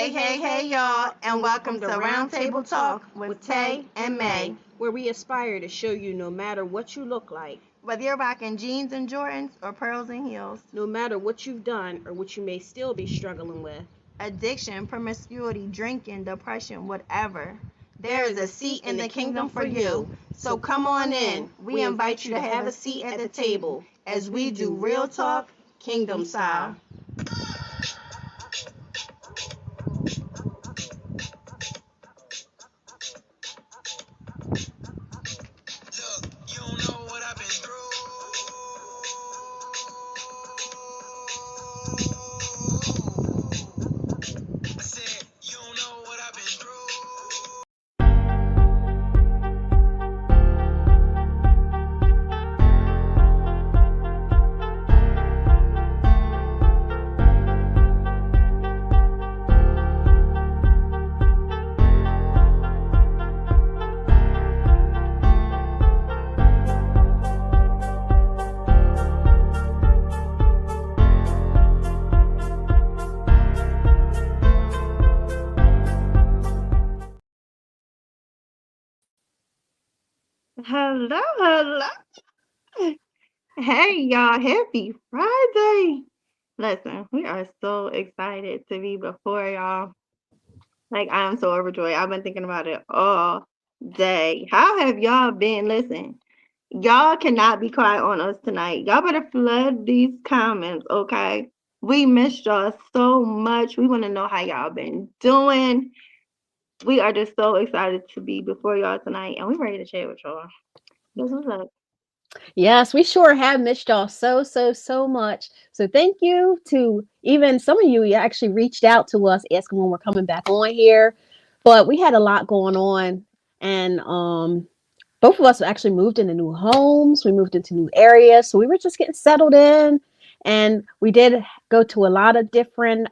Hey, y'all, and welcome to Roundtable Talk with Tay and May, where we aspire to show you no matter what you look like, whether you're rocking jeans and Jordans or pearls and heels, no matter what you've done or what you may still be struggling with, addiction, promiscuity, drinking, depression, whatever, there is a seat in the kingdom for you. So come on in. We invite you to have a seat at the table as we do real talk, kingdom style. Hello. Hey, y'all. Happy Friday. Listen, we are so excited to be before y'all. Like, I'm so overjoyed. I've been thinking about it all day. How have y'all been? Listen, y'all cannot be quiet on us tonight. Y'all better flood these comments, okay? We missed y'all so much. We want to know how y'all been doing. We are just so excited to be before y'all tonight, and we're ready to chat with y'all. This was up. yes, we sure have missed y'all so much. So thank you to even some of you. You actually reached out to us asking when we're coming back on here, but we had a lot going on, and both of us actually moved into new homes. We moved into new areas, so we were just getting settled in, and we did go to a lot of different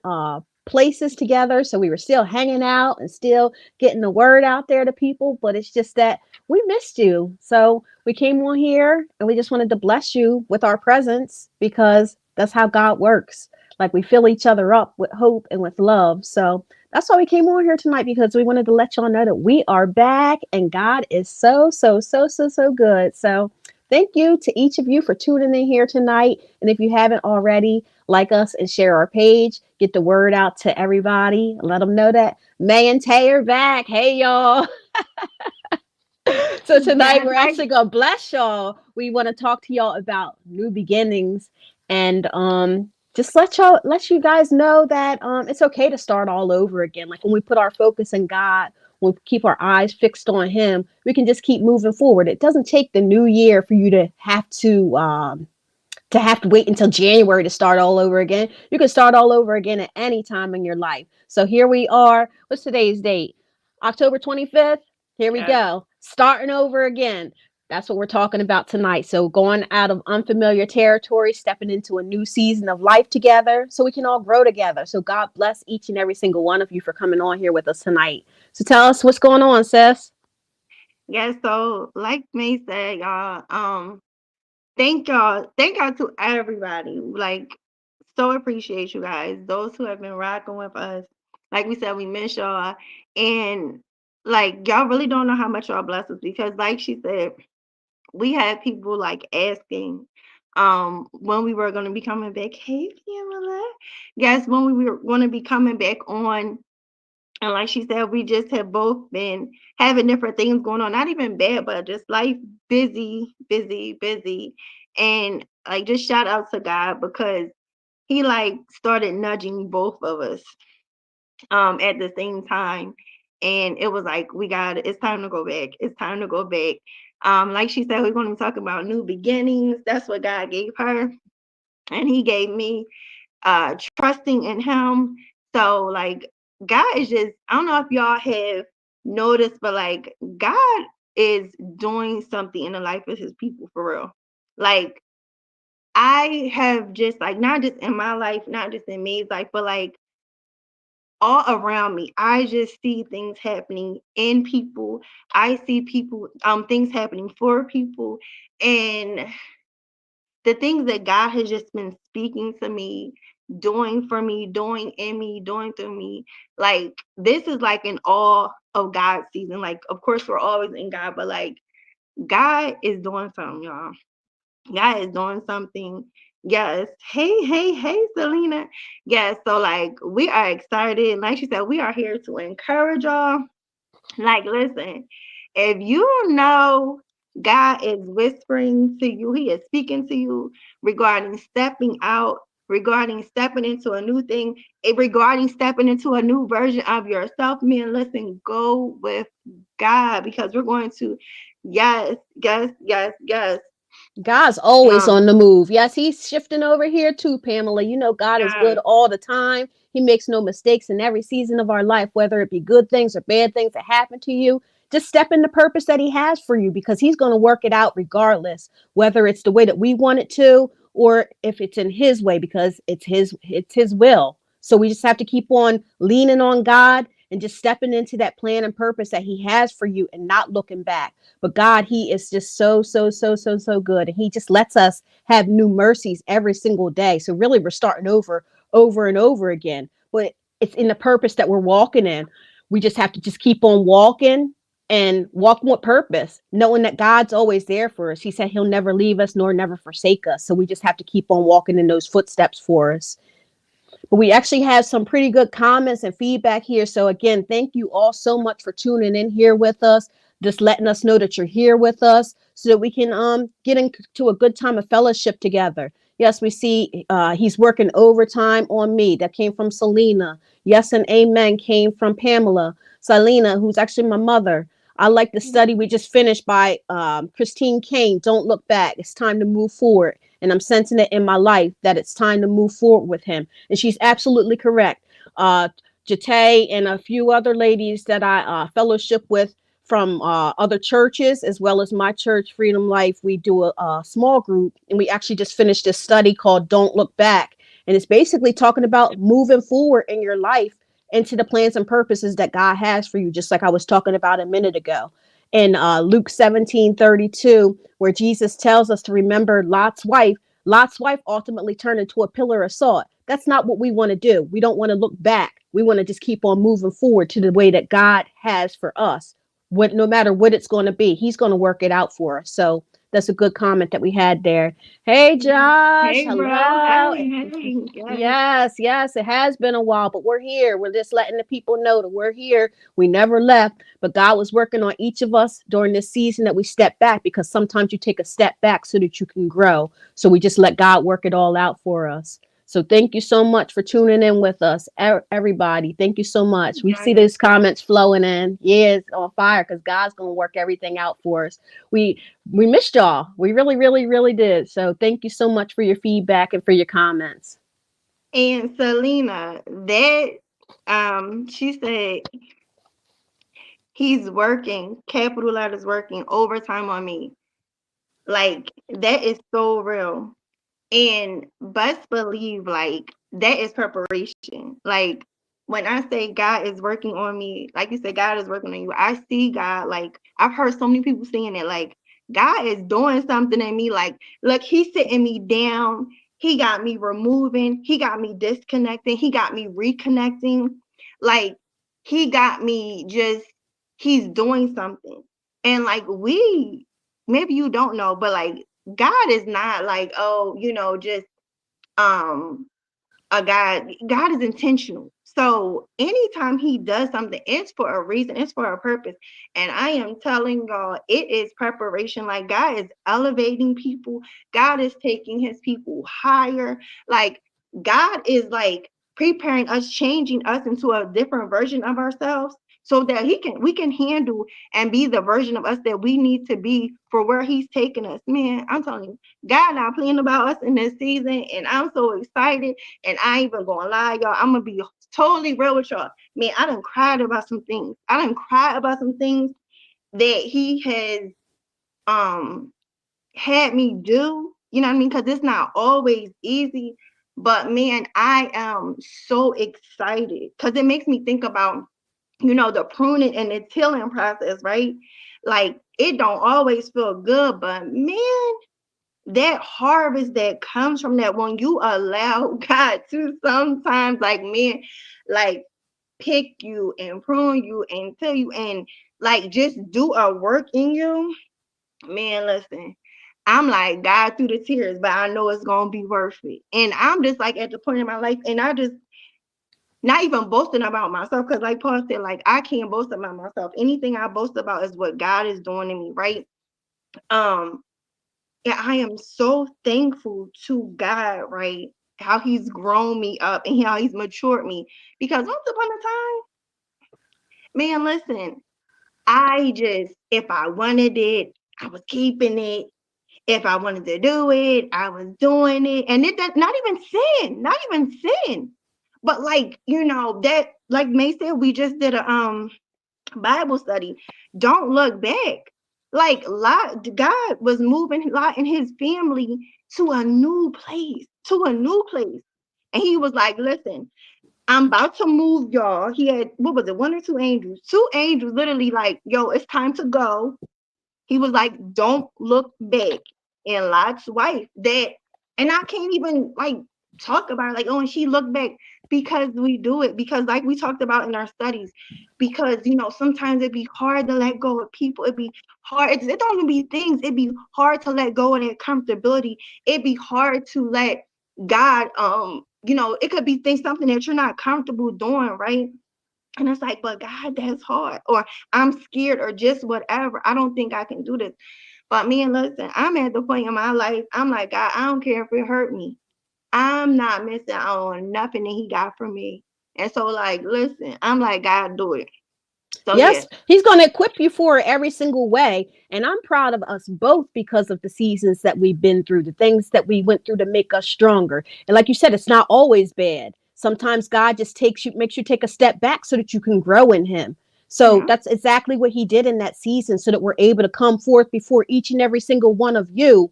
places together. So we were still hanging out and still getting the word out there to people. But it's just that we missed you, so we came on here and we just wanted to bless you with our presence because that's how God works. Like we fill each other up with hope and with love. So that's why we came on here tonight, because we wanted to let y'all know that we are back and God is so good. So thank you to each of you for tuning in here tonight. And if you haven't already, like us and share our page, get the word out to everybody, let them know that May and Tay are back. Hey, y'all. So tonight we're actually gonna bless y'all. We want to talk to y'all about new beginnings, and just let you guys know that it's okay to start all over again. Like when we put our focus in God, when we keep our eyes fixed on Him, we can just keep moving forward. It doesn't take the new year for you to have to wait until January to start all over again. You can start all over again at any time in your life. So here we are. What's today's date? October 25th. Here we go. Starting over again. That's what we're talking about tonight. So going out of unfamiliar territory, stepping into a new season of life together so we can all grow together. So God bless each and every single one of you for coming on here with us tonight. So tell us what's going on, sis. Yeah, so like May said, y'all, thank y'all to everybody. Like, so appreciate you guys. Those who have been rocking with us. Like we said, we miss y'all. And like y'all really don't know how much y'all bless us because like she said, we had people like asking when we were gonna be coming back. Hey, Pamela. Yes, when we were gonna be coming back on. And like she said, we just have both been having different things going on, not even bad, but just life busy. And like just shout out to God because he like started nudging both of us at the same time. And it was like, it's time to go back. It's time to go back. Like she said, we're going to talk about new beginnings. That's what God gave her. And he gave me trusting in him. So like God is just, I don't know if y'all have noticed, but like God is doing something in the life of his people for real. Like I have just like not just in my life, not just in May's life, but like all around me. I just see things happening in people. I see people, things happening for people. And the things that God has just been speaking to me doing for me, doing in me, doing through me. Like this is like an all of God season. Like of course we're always in God, but like God is doing something, y'all. God is doing something. Yes. Hey, hey, hey, Selena. Yes. So like we are excited. Like she said, we are here to encourage y'all. Like, listen, if you know God is whispering to you, He is speaking to you regarding stepping out, regarding stepping into a new thing, regarding stepping into a new version of yourself, man, listen, go with God because we're going to, yes, yes, yes, yes. God's always on Um, the move. Yes, he's shifting over here too, Pamela. You know, God is good yes, all the time. He makes no mistakes in every season of our life, whether it be good things or bad things that happen to you. Just step in the purpose that he has for you because he's going to work it out regardless, whether it's the way that we want it to or if it's in his way because it's his will. So we just have to keep on leaning on God and just stepping into that plan and purpose that he has for you and not looking back. But God, He is just so, so, so, so, so good. And He just lets us have new mercies every single day. So really, we're starting over and over again. But it's in the purpose that we're walking in. We just have to just keep on walking and walking with purpose, knowing that God's always there for us. He said He'll never leave us nor never forsake us. So we just have to keep on walking in those footsteps for us. But we actually have some pretty good comments and feedback here. So again, thank you all so much for tuning in here with us, just letting us know that you're here with us so that we can get into a good time of fellowship together. Yes, we see he's working overtime on me. That came from Selena. Yes, and amen came from Pamela. Selena, who's actually my mother. I like the study we just finished by Christine Kane. Don't look back. It's time to move forward. And I'm sensing it in my life that it's time to move forward with him. And she's absolutely correct. Jate and a few other ladies that I fellowship with from other churches, as well as my church, Freedom Life, we do a small group, and we actually just finished this study called Don't Look Back. And it's basically talking about moving forward in your life into the plans and purposes that God has for you, just like I was talking about a minute ago. In Luke 17:32, where Jesus tells us to remember Lot's wife ultimately turned into a pillar of salt. That's not what we want to do. We don't want to look back. We want to just keep on moving forward to the way that God has for us. No matter what it's going to be, He's going to work it out for us. So that's a good comment that we had there. Hey, Josh. hey, bro. Hello. Hey, hey. Yes. Yes, yes, it has been a while, but we're here. We're just letting the people know that we're here. We never left, but God was working on each of us during this season that we stepped back because sometimes you take a step back so that you can grow. So we just let God work it all out for us. So thank you so much for tuning in with us, everybody. Thank you so much. We see Yes. these comments flowing in. Yeah, it's on fire because God's going to work everything out for us. We missed y'all. We really, really, really did. So thank you so much for your feedback and for your comments. And Selena, that she said he's working, capital letters working overtime on me. Like that is so real. And best believe like that is preparation. Like when I say God is working on me, like you said, God is working on you. I see God, like I've heard so many people saying it, like God is doing something in me. Like, look, He's sitting me down. He got me removing. He got me disconnecting. He got me reconnecting. Like He got me just, He's doing something. And like maybe you don't know, but like God is not like, oh, just um a God. God is intentional. So anytime He does something, it's for a reason, it's for a purpose. And I am telling y'all, it is preparation. Like God is elevating people, God is taking His people higher. Like God is like preparing us, changing us into a different version of ourselves so that we can handle and be the version of us that we need to be for where He's taking us. Man, I'm telling you, God not playing about us in this season, and I'm so excited. And I ain't even gonna lie, y'all. I'm gonna be totally real with y'all. Man, I done cried about some things. I done cried about some things that He has um had me do. You know what I mean? Because it's not always easy. But man, I am so excited because it makes me think about, the pruning and the tilling process, right? Like it don't always feel good, but man, that harvest that comes from that, when you allow God to sometimes, like, man, like, pick you and prune you and tell you and like just do a work in you, man, listen, I'm like, God, through the tears, but I know it's gonna be worth it. And I'm just like at the point in my life, and I just not even boasting about myself, because like Paul said, like, I can't boast about myself. Anything I boast about is what God is doing in me, right? Um, and I am so thankful to God, right? How he's grown me up and how he's matured me. Because once upon a time, man, listen, I just, if I wanted it, I was keeping it. If I wanted to do it, I was doing it. And it does not even sin, not even sin. But like, that, like May said, we just did a Bible study. Don't look back. Like Lot, God was moving Lot and his family to a new place, to a new place. And he was like, listen, I'm about to move y'all. He had, what was it, one or two angels? Two angels literally like, yo, it's time to go. He was like, don't look back. And Lot's wife, that, and I can't even like talk about it, like, oh, and she looked back, because we do it. Because like we talked about in our studies, because sometimes it'd be hard to let go of people. It'd be hard. It don't even be things. It'd be hard to let go of that comfortability. It'd be hard to let God, it could be things, something that you're not comfortable doing, right? And it's like, but God, that's hard. Or I'm scared, or just whatever. I don't think I can do this. But me, and listen, I'm at the point in my life, I'm like, God, I don't care if it hurt me. I'm not missing out on nothing that he got for me. And so, like, listen, I'm like, God, do it. So yeah. Yes, he's going to equip you for it every single way. And I'm proud of us both because of the seasons that we've been through, the things that we went through to make us stronger. And like you said, it's not always bad. Sometimes God just makes you take a step back so that you can grow in him. So Yeah. that's exactly what he did in that season, so that we're able to come forth before each and every single one of you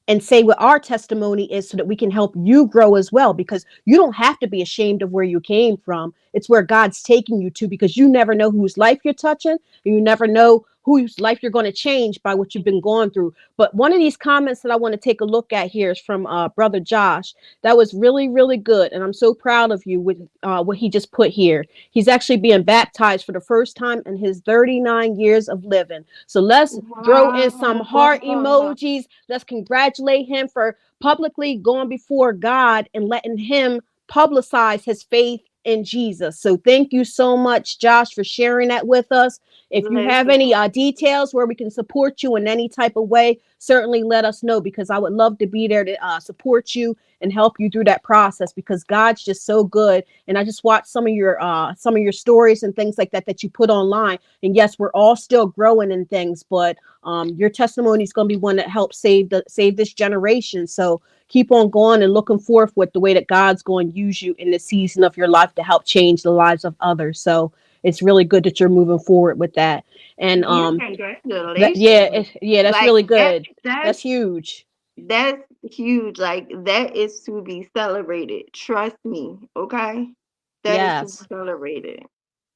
and say what our testimony is, so that we can help you grow as well, because you don't have to be ashamed of where you came from. It's where God's taking you to, because you never know whose life you're touching, and you never know whose life you're going to change by what you've been going through. But one of these comments that I want to take a look at here is from Brother Josh. That was really, really good. And I'm so proud of you with what he just put here. He's actually being baptized for the first time in his 39 years of living. So let's throw in some heart Wow. emojis. Let's congratulate him for publicly going before God and letting him publicize his faith in Jesus. So thank you so much, Josh, for sharing that with us. If you have Listen. any details where we can support you in any type of way, certainly let us know, because I would love to be there to support you and help you through that process, because God's just so good. And I just watched some of your stories and things like that you put online. And yes, we're all still growing in things, but your testimony is going to be one that helps save this generation. So keep on going and looking forth with the way that God's going to use you in the season of your life to help change the lives of others. So it's really good that you're moving forward with that. And Yeah, yeah, congratulations. yeah, that's Like really that, good. that's That's huge. that's huge. Like, that is to be celebrated. Trust me, okay? That is to be Yes. celebrated.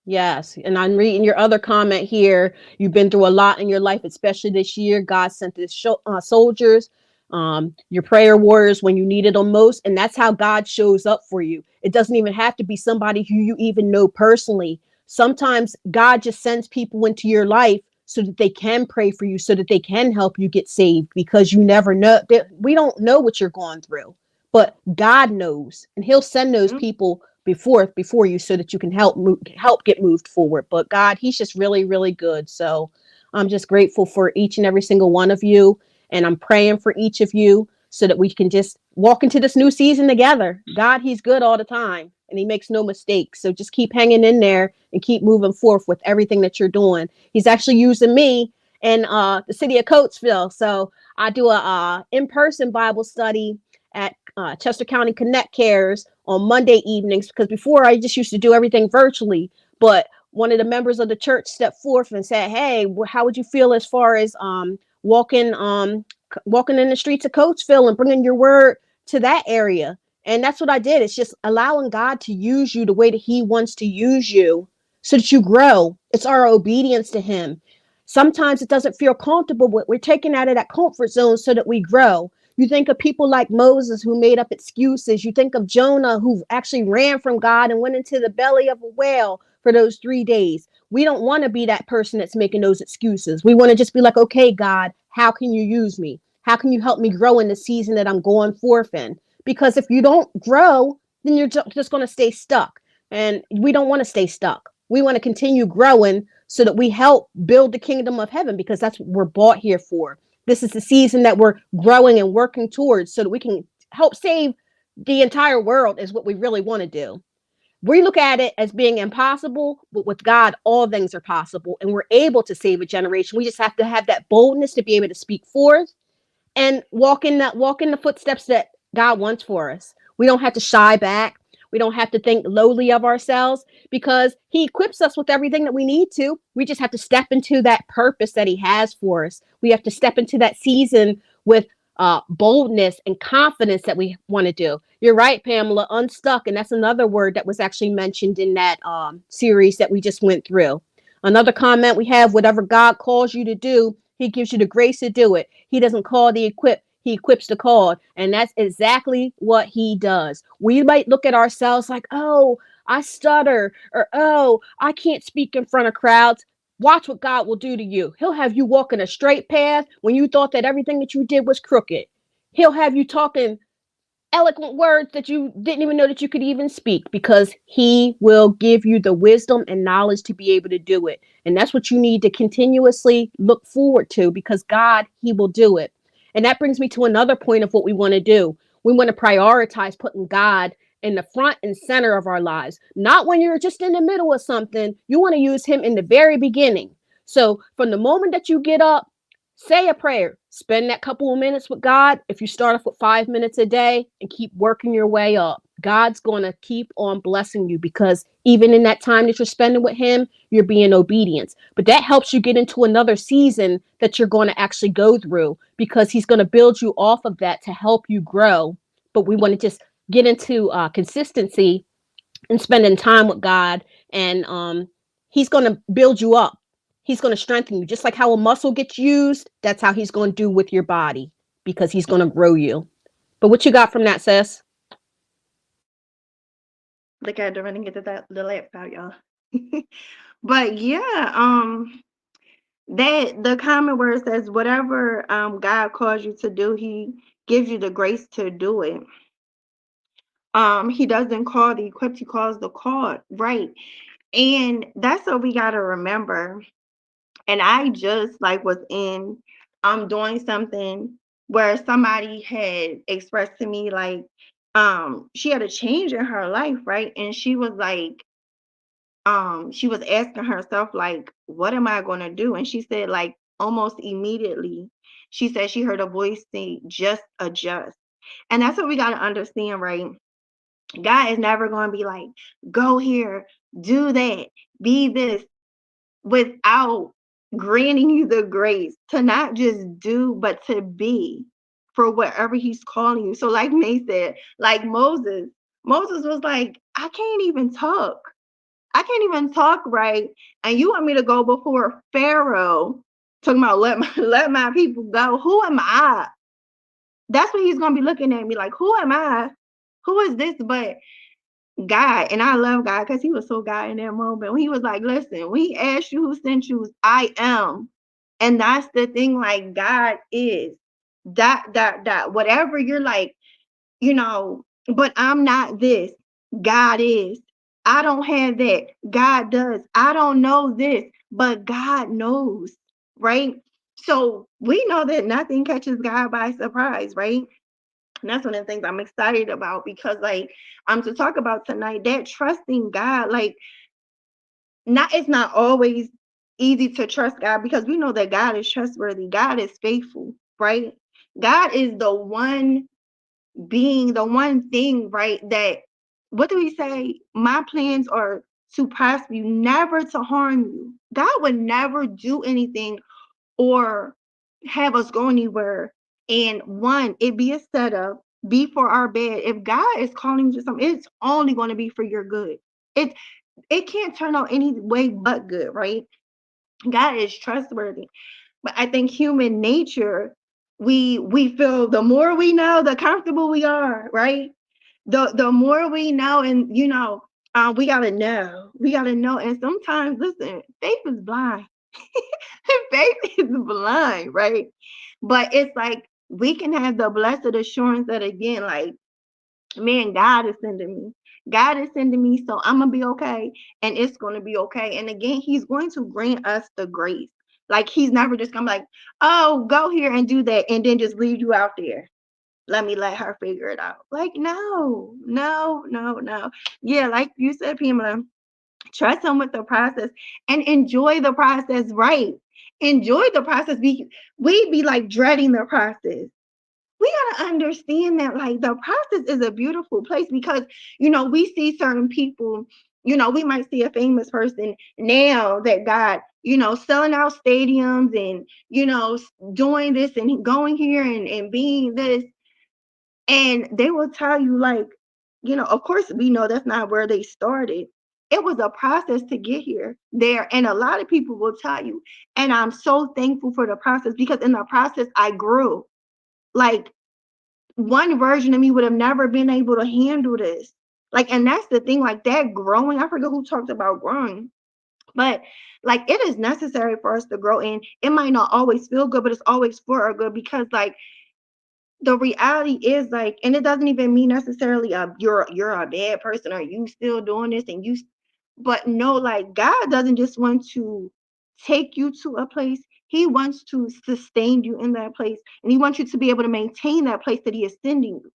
Yes. And I'm reading your other comment here. You've been through a lot in your life, especially this year. God sent his soldiers, your prayer warriors when you needed them most. And that's how God shows up for you. It doesn't even have to be somebody who you even know personally. Sometimes God just sends people into your life so that they can pray for you, so that they can help you get saved, because you never know. We don't know what you're going through, but God knows, and he'll send those Mm. people before you, so that you can help get moved forward. But God, he's just really, really good. So I'm just grateful for each and every single one of you, and I'm praying for each of you so that we can just walk into this new season together. God, he's good all the time, and he makes no mistakes. So just keep hanging in there and keep moving forth with everything that you're doing. He's actually using me in the city of Coatesville. So I do a in-person Bible study at Chester County Connect Cares on Monday evenings, because before I just used to do everything virtually. But one of the members of the church stepped forth and said, "Hey, how would you feel as far as walking in the streets of Coatesville and bringing your word to that area?" And that's what I did. It's just allowing God to use you the way that he wants to use you, so that you grow. It's our obedience to him. Sometimes it doesn't feel comfortable, but we're taking out of that comfort zone so that we grow. You think of people like Moses who made up excuses. You think of Jonah who actually ran from God and went into the belly of a whale for those 3 days. We don't want to be that person that's making those excuses. We want to just be like, okay, God, how can you use me? How can you help me grow in the season that I'm going forth in? Because if you don't grow, then you're just going to stay stuck. And we don't want to stay stuck. We want to continue growing so that we help build the kingdom of heaven, because that's what we're bought here for. This is the season that we're growing and working towards so that we can help save the entire world, is what we really want to do. We look at it as being impossible, but with God, all things are possible, and we're able to save a generation. We just have to have that boldness to be able to speak forth and walk in the footsteps that God wants for us. We don't have to shy back. We don't have to think lowly of ourselves, because he equips us with everything that we need to. We just have to step into that purpose that he has for us. We have to step into that season with boldness and confidence that we want to do. You're right, Pamela, unstuck. And that's another word that was actually mentioned in that series that we just went through. Another comment we have: whatever God calls you to do, he gives you the grace to do it. He doesn't call the equipped, he equips the called. And that's exactly what he does. We might look at ourselves like, oh, I stutter, or oh, I can't speak in front of crowds. Watch what God will do to you. He'll have you walking a straight path when you thought that everything that you did was crooked. He'll have you talking eloquent words that you didn't even know that you could even speak, because he will give you the wisdom and knowledge to be able to do it. And that's what you need to continuously look forward to, because God, he will do it. And that brings me to another point of what we want to do. We want to prioritize putting God in the front and center of our lives. Not when you're just in the middle of something. You want to use him in the very beginning. So from the moment that you get up, say a prayer, spend that couple of minutes with God. If you start off with 5 minutes a day and keep working your way up, God's going to keep on blessing you, because even in that time that you're spending with him, you're being obedient. But that helps you get into another season that you're going to actually go through, because he's going to build you off of that to help you grow. But we want to just get into consistency and spending time with God, and he's going to build you up. He's going to strengthen you. Just like how a muscle gets used, that's how he's going to do with your body, because he's going to grow you. But what you got from that, sis? Look, I had to run and get the laptop out, y'all. But yeah, that the comment where it says whatever God calls you to do, he gives you the grace to do it. He doesn't call the equipped, he calls the called, right? And that's what we gotta remember. And I just like was in doing something where somebody had expressed to me like she had a change in her life, right? And she was like she was asking herself like, what am I going to do? And she said like almost immediately she said she heard a voice say just adjust. And that's what we got to understand, right? God is never going to be like, go here, do that, be this, without granting you the grace to not just do, but to be for wherever he's calling you. So like May said, like Moses was like, I can't even talk. I can't even talk right. And you want me to go before Pharaoh talking about let my people go. Who am I? That's what he's gonna be looking at me like, who am I? Who is this but God? And I love God because he was so God in that moment. When he was like, listen, when he asked you who sent you, I am. And that's the thing, like God is. That whatever you're like, but I'm not this. God is. I don't have that. God does. I don't know this, but God knows, right? So we know that nothing catches God by surprise, right? And that's one of the things I'm excited about, because like I'm to talk about tonight, that trusting God, like it's not always easy to trust God, because we know that God is trustworthy. God is faithful, right? God is the one being, the one thing, right? That, what do we say? My plans are to prosper you, never to harm you. God would never do anything or have us go anywhere. And one, it be a setup, be for our bad. If God is calling you to something, it's only going to be for your good. It can't turn out any way but good, right? God is trustworthy. But I think human nature, we feel the more we know, the comfortable we are, right? The more we know, and we gotta know. We gotta know. And sometimes, listen, faith is blind. Faith is blind, right? But it's like we can have the blessed assurance that, again, like, man, God is sending me. God is sending me, so I'm gonna be okay, and it's gonna be okay. And again, He's going to grant us the grace. Like, He's never just gonna be like, oh, go here and do that, and then just leave you out there. Let her figure it out. Like, no, no, no, no. Yeah, like you said, Pamela, trust Him with the process and enjoy the process, right? Enjoy the process. We be like dreading the process. We gotta understand that, like, the process is a beautiful place, because we see certain people. We might see a famous person now that got selling out stadiums, and doing this and going here, and being this, and they will tell you, like, of course, we know that's not where they started. It was a process to get here there, and a lot of people will tell you. And I'm so thankful for the process, because in the process I grew. Like, one version of me would have never been able to handle this. Like, and that's the thing, like, that growing. I forget who talked about growing, but like, it is necessary for us to grow. And it might not always feel good, but it's always for our good, because, like, the reality is, like, and it doesn't even mean necessarily you're a bad person, or you still doing this, but no, like, God doesn't just want to take you to a place. He wants to sustain you in that place, and He wants you to be able to maintain that place that He is sending you.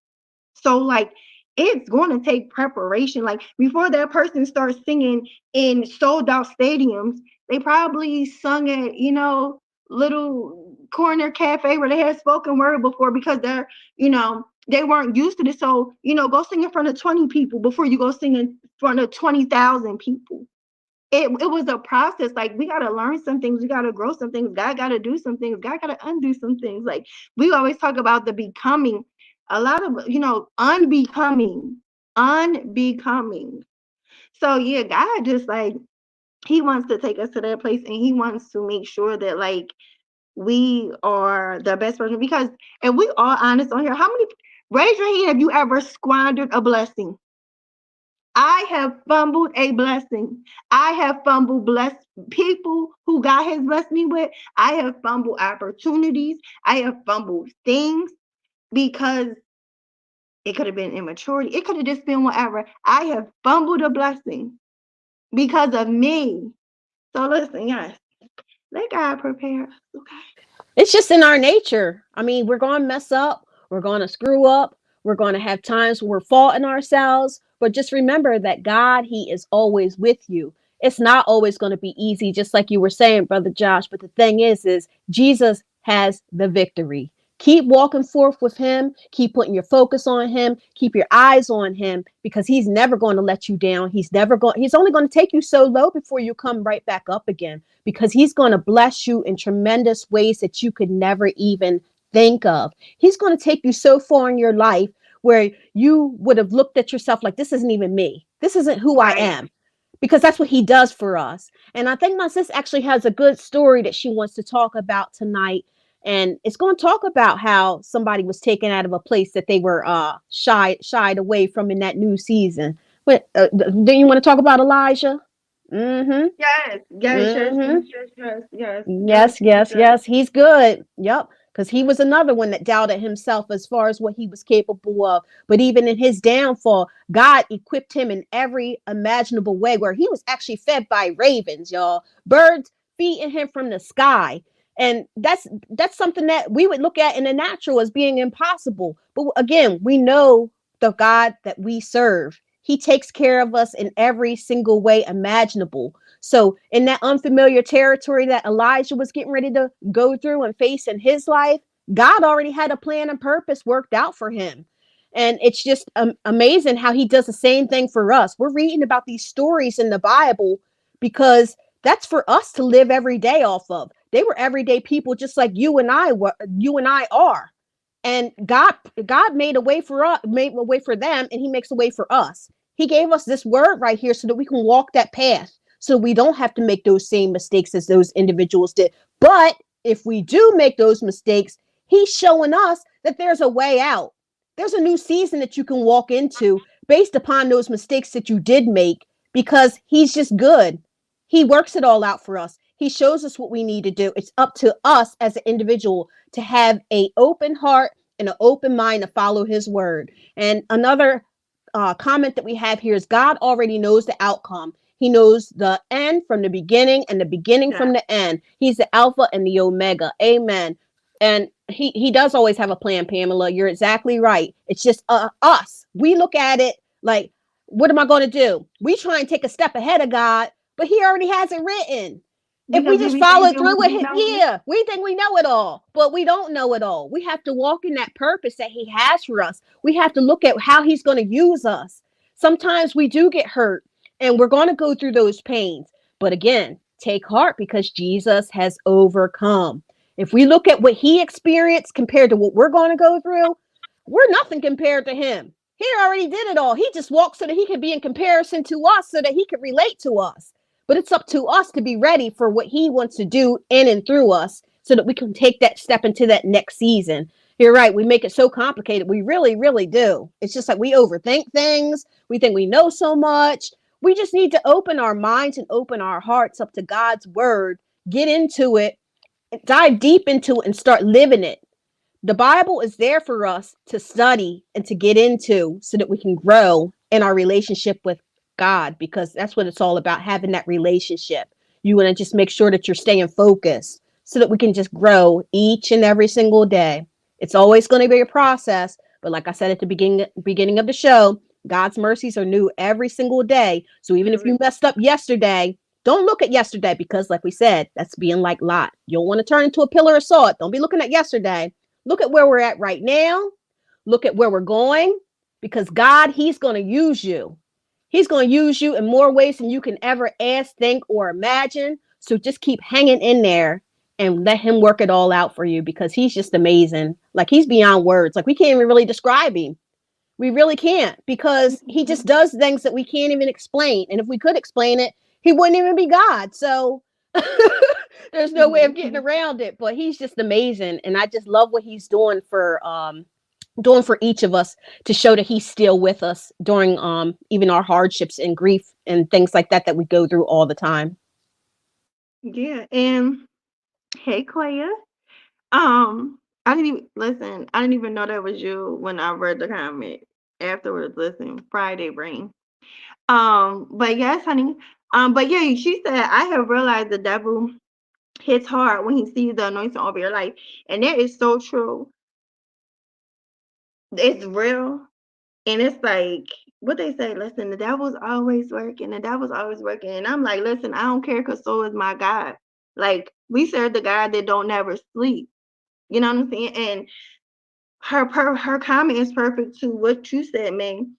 So, like, it's going to take preparation. Like, before that person starts singing in sold out stadiums, they probably sung at, little corner cafe where they had spoken word before, because they weren't used to this. So, go sing in front of 20 people before you go sing in front of 20,000 people. It was a process. Like, we got to learn some things. We got to grow some things. God got to do some things. God got to undo some things. Like, we always talk about the becoming. A lot of, unbecoming. So, yeah, God just, like, He wants to take us to that place, and He wants to make sure that, like, we are the best version. Because, and we all honest on here, how many, raise your hand, have you ever squandered a blessing? I have fumbled a blessing. I have fumbled blessed people who God has blessed me with. I have fumbled opportunities. I have fumbled things, because it could have been immaturity. It could have just been whatever. I have fumbled a blessing because of me. So listen, yes, let God prepare us, okay? It's just in our nature. I mean, we're going to mess up. We're going to screw up. We're going to have times where we're faulting ourselves. But just remember that God, He is always with you. It's not always going to be easy, just like you were saying, Brother Josh. But the thing is Jesus has the victory. Keep walking forth with Him. Keep putting your focus on Him. Keep your eyes on Him, because He's never going to let you down. He's only going to take you so low before you come right back up again, because He's going to bless you in tremendous ways that you could never even think of. He's going to take you so far in your life where you would have looked at yourself like, this isn't even me. This isn't who I Right. am. Because that's what He does for us. And I think my sis actually has a good story that she wants to talk about tonight. And it's going to talk about how somebody was taken out of a place that they were shied away from in that new season. But do you want to talk about Elijah? Mm-hmm. Yes, yes, yes, Mm-hmm. yes, yes, yes, yes, yes, Yes, yes, yes, yes. yes. He's good. Yep. Because he was another one that doubted himself as far as what he was capable of. But even in his downfall, God equipped him in every imaginable way, where he was actually fed by ravens, y'all. Birds feeding him from the sky. And that's something that we would look at in the natural as being impossible. But again, we know the God that we serve. He takes care of us in every single way imaginable. So, in that unfamiliar territory that Elijah was getting ready to go through and face in his life, God already had a plan and purpose worked out for him. And it's just amazing how He does the same thing for us. We're reading about these stories in the Bible because that's for us to live every day off of. They were everyday people just like you and I are. And God made a way for us, made a way for them, and He makes a way for us. He gave us this word right here so that we can walk that path, so we don't have to make those same mistakes as those individuals did. But if we do make those mistakes, He's showing us that there's a way out. There's a new season that you can walk into based upon those mistakes that you did make, because he's just good. He works it all out for us. He shows us what we need to do. It's up to us as an individual to have a open heart and an open mind to follow his word. And another comment that we have here is God already knows the outcome. He knows the end from the beginning and the beginning Yeah. from the end. He's the Alpha and the Omega. Amen. And he does always have a plan, Pamela. You're exactly right. It's just us. We look at it like, what am I going to do? We try and take a step ahead of God, but he already has it written. If we Because we just be follow thinking through with we it, know it. yeah, we think we know it all, but we don't know it all. We have to walk in that purpose that he has for us. We have to look at how he's going to use us. Sometimes we do get hurt and we're going to go through those pains. But again, take heart because Jesus has overcome. If we look at what he experienced compared to what we're going to go through, we're nothing compared to him. He already did it all. He just walked so that he could be in comparison to us, so that he could relate to us. But it's up to us to be ready for what he wants to do in and through us so that we can take that step into that next season. You're right. We make it so complicated. We really, really do. It's just like we overthink things. We think we know so much. We just need to open our minds and open our hearts up to God's word, get into it, dive deep into it, and start living it. The Bible is there for us to study and to get into so that we can grow in our relationship with God, because that's what it's all about, having that relationship. You want to just make sure that you're staying focused so that we can just grow each and every single day. It's always going to be a process, but like I said at the beginning of the show, God's mercies are new every single day. So even if you messed up yesterday, don't look at yesterday, because like we said, that's being like Lot. You don't want to turn into a pillar of salt. Don't be looking at yesterday. Look at where we're at right now. Look at where we're going, because God, he's going to use you. He's going to use you in more ways than you can ever ask, think, or imagine. So just keep hanging in there and let him work it all out for you, because he's just amazing. Like, he's beyond words. Like, we can't even really describe him. We really can't, because he just does things that we can't even explain. And if we could explain it, he wouldn't even be God. So there's no way of getting around it. But he's just amazing. And I just love what he's doing for each of us, to show that he's still with us during even our hardships and grief and things like that that we go through all the time. Yeah. And hey, Claya. I didn't even listen. I didn't even know that was you when I read the comment afterwards. Listen, Friday brain. But yes, honey. But yeah, she said I have realized the devil hits hard when he sees the anointing over your life, and that is so true. It's real, and it's like what they say. Listen, the devil's always working. The devil's always working, and I'm like, listen, I don't care, cause so is my God. Like we serve the God that don't never sleep. You know what I'm saying? And her comment is perfect to what you said, man,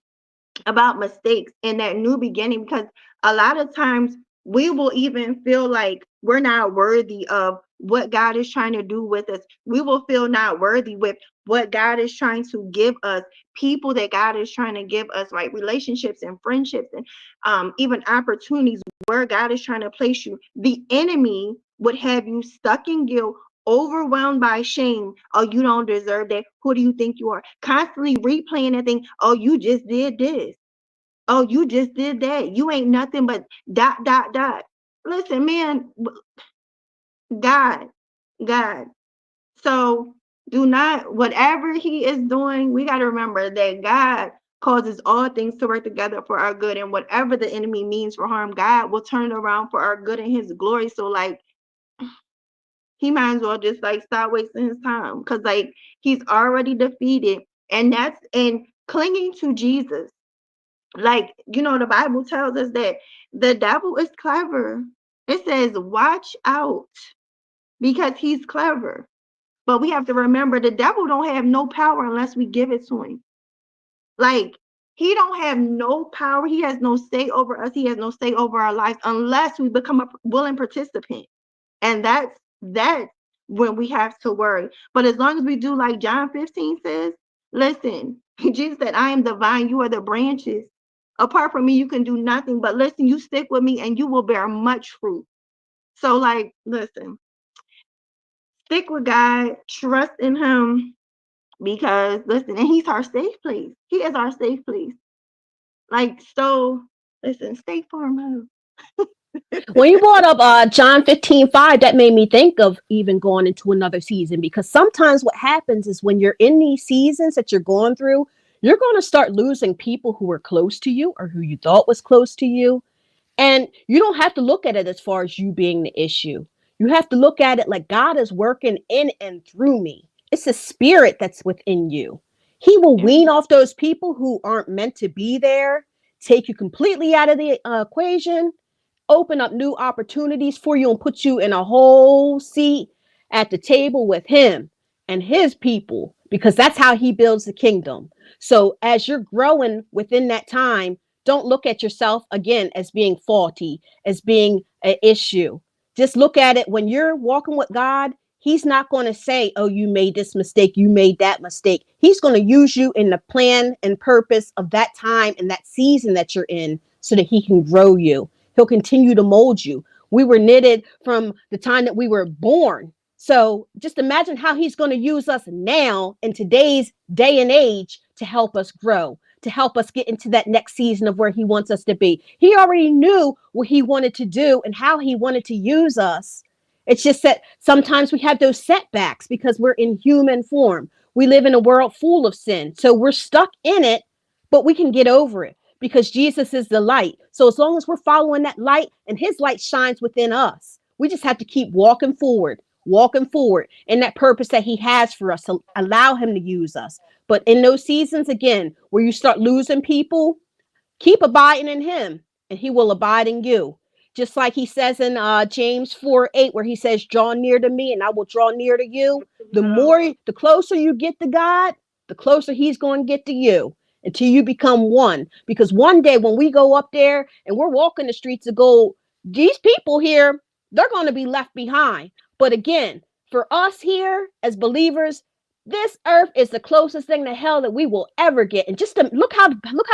about mistakes and that new beginning, because a lot of times we will even feel like we're not worthy of what God is trying to do with us. We will feel not worthy with what God is trying to give us, people that God is trying to give us, right? Relationships and friendships, and even opportunities where God is trying to place you. The enemy would have you stuck in guilt, overwhelmed by shame. Oh, you don't deserve that. Who do you think you are? Constantly replaying that thing. Oh, you just did this. Oh, you just did that. You ain't nothing but dot, dot, dot. Listen, man, God, God. So do not, whatever he is doing, we got to remember that God causes all things to work together for our good. And whatever the enemy means for harm, God will turn it around for our good and his glory. So, like, he might as well just like stop wasting his time, because like he's already defeated. And clinging to Jesus, like, the Bible tells us that the devil is clever. It says watch out, because he's clever. But we have to remember the devil don't have no power unless we give it to him. Like, he don't have no power. He has no say over us. He has no say over our lives unless we become a willing participant. And that's when we have to worry. But as long as we do like John 15 says, listen, Jesus said, I am the vine, you are the branches. Apart from me, you can do nothing. But listen, you stick with me and you will bear much fruit. So, like, listen, Stick with God, trust in Him, because listen, and He's our safe place. He is our safe place. Like, so listen, stay firm. When you brought up John 15:5, that made me think of even going into another season, because sometimes what happens is when you're in these seasons that you're going through, you're going to start losing people who were close to you or who you thought was close to you. And you don't have to look at it as far as you being the issue. You have to look at it like God is working in and through me. It's a spirit that's within you. He will Yeah. wean off those people who aren't meant to be there, take you completely out of the equation, open up new opportunities for you, and put you in a whole seat at the table with Him and His people, because that's how He builds the kingdom. So as you're growing within that time, don't look at yourself again as being faulty, as being an issue. Just look at it when you're walking with God. He's not going to say, oh, you made this mistake, you made that mistake. He's going to use you in the plan and purpose of that time and that season that you're in so that He can grow you. He'll continue to mold you. We were knitted from the time that we were born. So just imagine how He's going to use us now in today's day and age to help us grow, to help us get into that next season of where He wants us to be. He already knew what He wanted to do and how He wanted to use us. It's just that sometimes we have those setbacks because we're in human form. We live in a world full of sin. So we're stuck in it, but we can get over it because Jesus is the light. So as long as we're following that light and His light shines within us, we just have to keep walking forward in that purpose that He has for us, to allow Him to use us. But in those seasons, again, where you start losing people, keep abiding in Him and He will abide in you. Just like He says in James 4:8, where He says, draw near to me and I will draw near to you. The closer you get to God, the closer He's going to get to you, until you become one. Because one day when we go up there and we're walking the streets of gold, these people here, they're going to be left behind. But again, for us here as believers, this earth is the closest thing to hell that we will ever get. And just to look how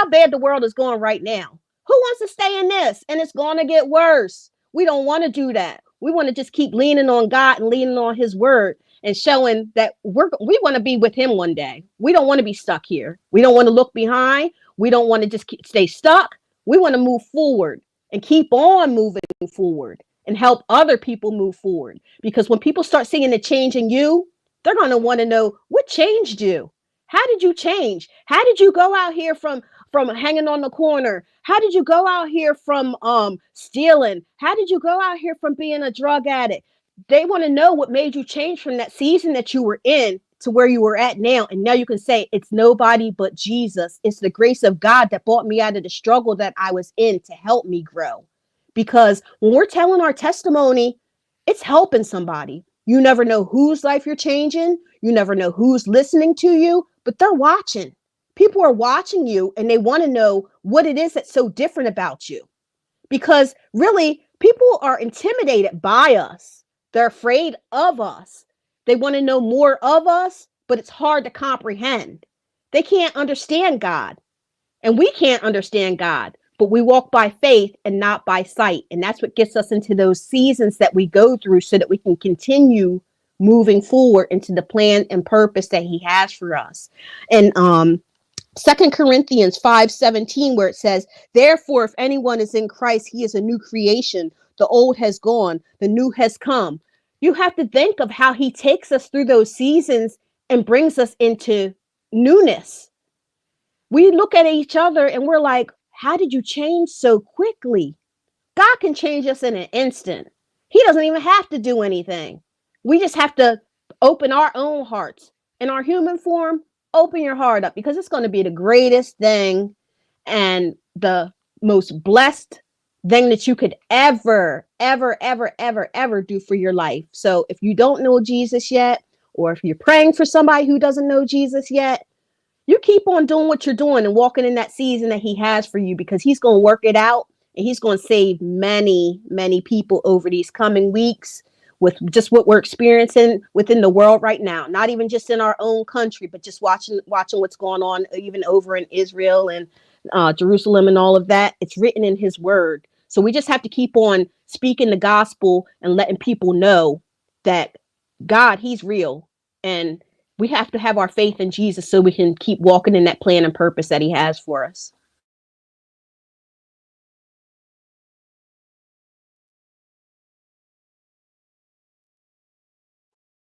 bad the world is going right now. Who wants to stay in this? And it's going to get worse. We don't want to do that. We want to just keep leaning on God and leaning on His word and showing that we want to be with Him one day. We don't want to be stuck here. We don't want to look behind. We don't want to just stay stuck. We want to move forward and keep on moving forward and help other people move forward. Because when people start seeing the change in you, they're going to want to know, what changed you? How did you change? How did you go out here from hanging on the corner? How did you go out here from stealing? How did you go out here from being a drug addict? They want to know what made you change from that season that you were in to where you were at now. And now you can say, it's nobody but Jesus. It's the grace of God that brought me out of the struggle that I was in to help me grow. Because when we're telling our testimony, it's helping somebody. You never know whose life you're changing. You never know who's listening to you, but they're watching. People are watching you and they want to know what it is that's so different about you. Because really, people are intimidated by us. They're afraid of us. They want to know more of us, but it's hard to comprehend. They can't understand God, and we can't understand God. But we walk by faith and not by sight. And that's what gets us into those seasons that we go through so that we can continue moving forward into the plan and purpose that He has for us. And 2 Corinthians 5:17, where it says, therefore, if anyone is in Christ, he is a new creation. The old has gone, the new has come. You have to think of how He takes us through those seasons and brings us into newness. We look at each other and we're like, how did you change so quickly? God can change us in an instant. He doesn't even have to do anything. We just have to open our own hearts. In our human form, open your heart up, because it's going to be the greatest thing and the most blessed thing that you could ever do for your life. So if you don't know Jesus yet, or if you're praying for somebody who doesn't know Jesus yet, you keep on doing what you're doing and walking in that season that He has for you, because He's going to work it out and He's going to save many, many people over these coming weeks with just what we're experiencing within the world right now. Not even just in our own country, but just watching what's going on even over in Israel and Jerusalem and all of that. It's written in His word. So we just have to keep on speaking the gospel and letting people know that God, he's real. And we have to have our faith in Jesus so we can keep walking in that plan and purpose that he has for us.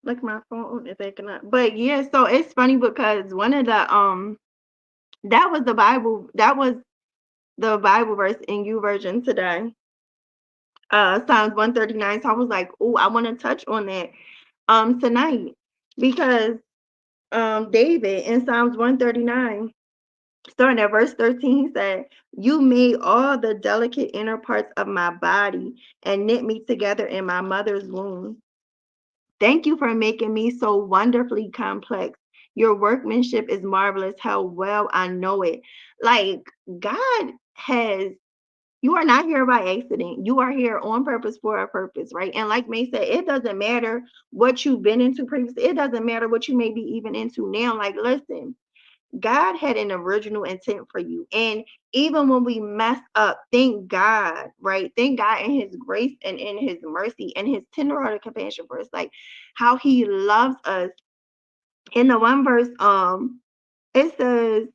Like my phone is acting up. But yeah, so it's funny because one of the that was the Bible verse in YouVersion today. Psalms 139. So I was like, oh, I want to touch on that tonight because David in Psalms 139, starting at verse 13, he said, "You made all the delicate inner parts of my body and knit me together in my mother's womb. Thank you for making me so wonderfully complex. Your workmanship is marvelous. How well I know it." Like, God has, you are not here by accident. You are here on purpose for a purpose, right? And like May said, it doesn't matter what you've been into previously. It doesn't matter what you may be even into now. Like, listen, God had an original intent for you. And even when we mess up, thank God, right? Thank God in his grace and in his mercy and his tenderhearted compassion for us, like how he loves us. In the one verse, it says,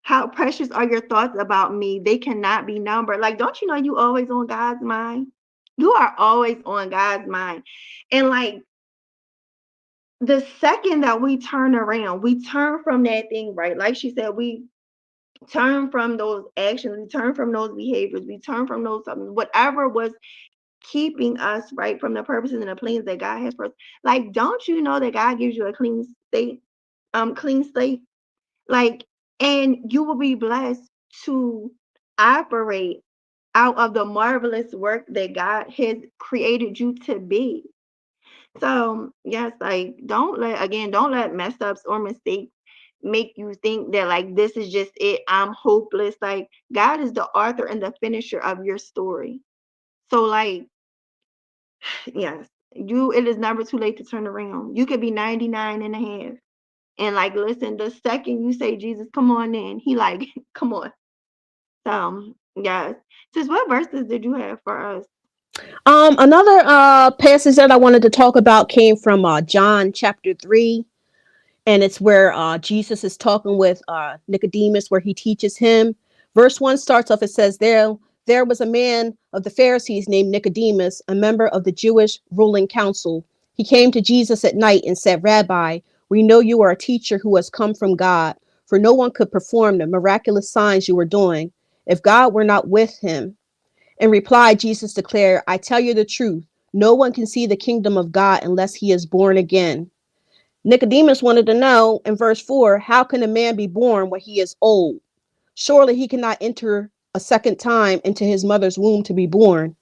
"How precious are your thoughts about me? They cannot be numbered." Like, don't you know you always on God's mind? You are always on God's mind. And like the second that we turn around, we turn from that thing, right? Like she said, we turn from those actions, we turn from those behaviors, we turn from those whatever was keeping us right from the purposes and the plans that God has for us. Like, don't you know that God gives you a clean slate? Like, and you will be blessed to operate out of the marvelous work that God has created you to be. So yes, like don't let mess ups or mistakes make you think that like this is just it. I'm hopeless. Like, God is the author and the finisher of your story. So like, yes, it is never too late to turn around. You could be 99 and a half. And like, listen, the second you say, "Jesus, come on in," he like, come on. So yes. Sis, what verses did you have for us? Another passage that I wanted to talk about came from John chapter 3, and it's where Jesus is talking with Nicodemus, where he teaches him. Verse 1 starts off, it says, there was a man of the Pharisees named Nicodemus, a member of the Jewish ruling council. He came to Jesus at night and said, "Rabbi, we know you are a teacher who has come from God, for no one could perform the miraculous signs you are doing if God were not with him." In reply, Jesus declared, "I tell you the truth. No one can see the kingdom of God unless he is born again." Nicodemus wanted to know in verse 4, how can a man be born when he is old? Surely he cannot enter a second time into his mother's womb to be born.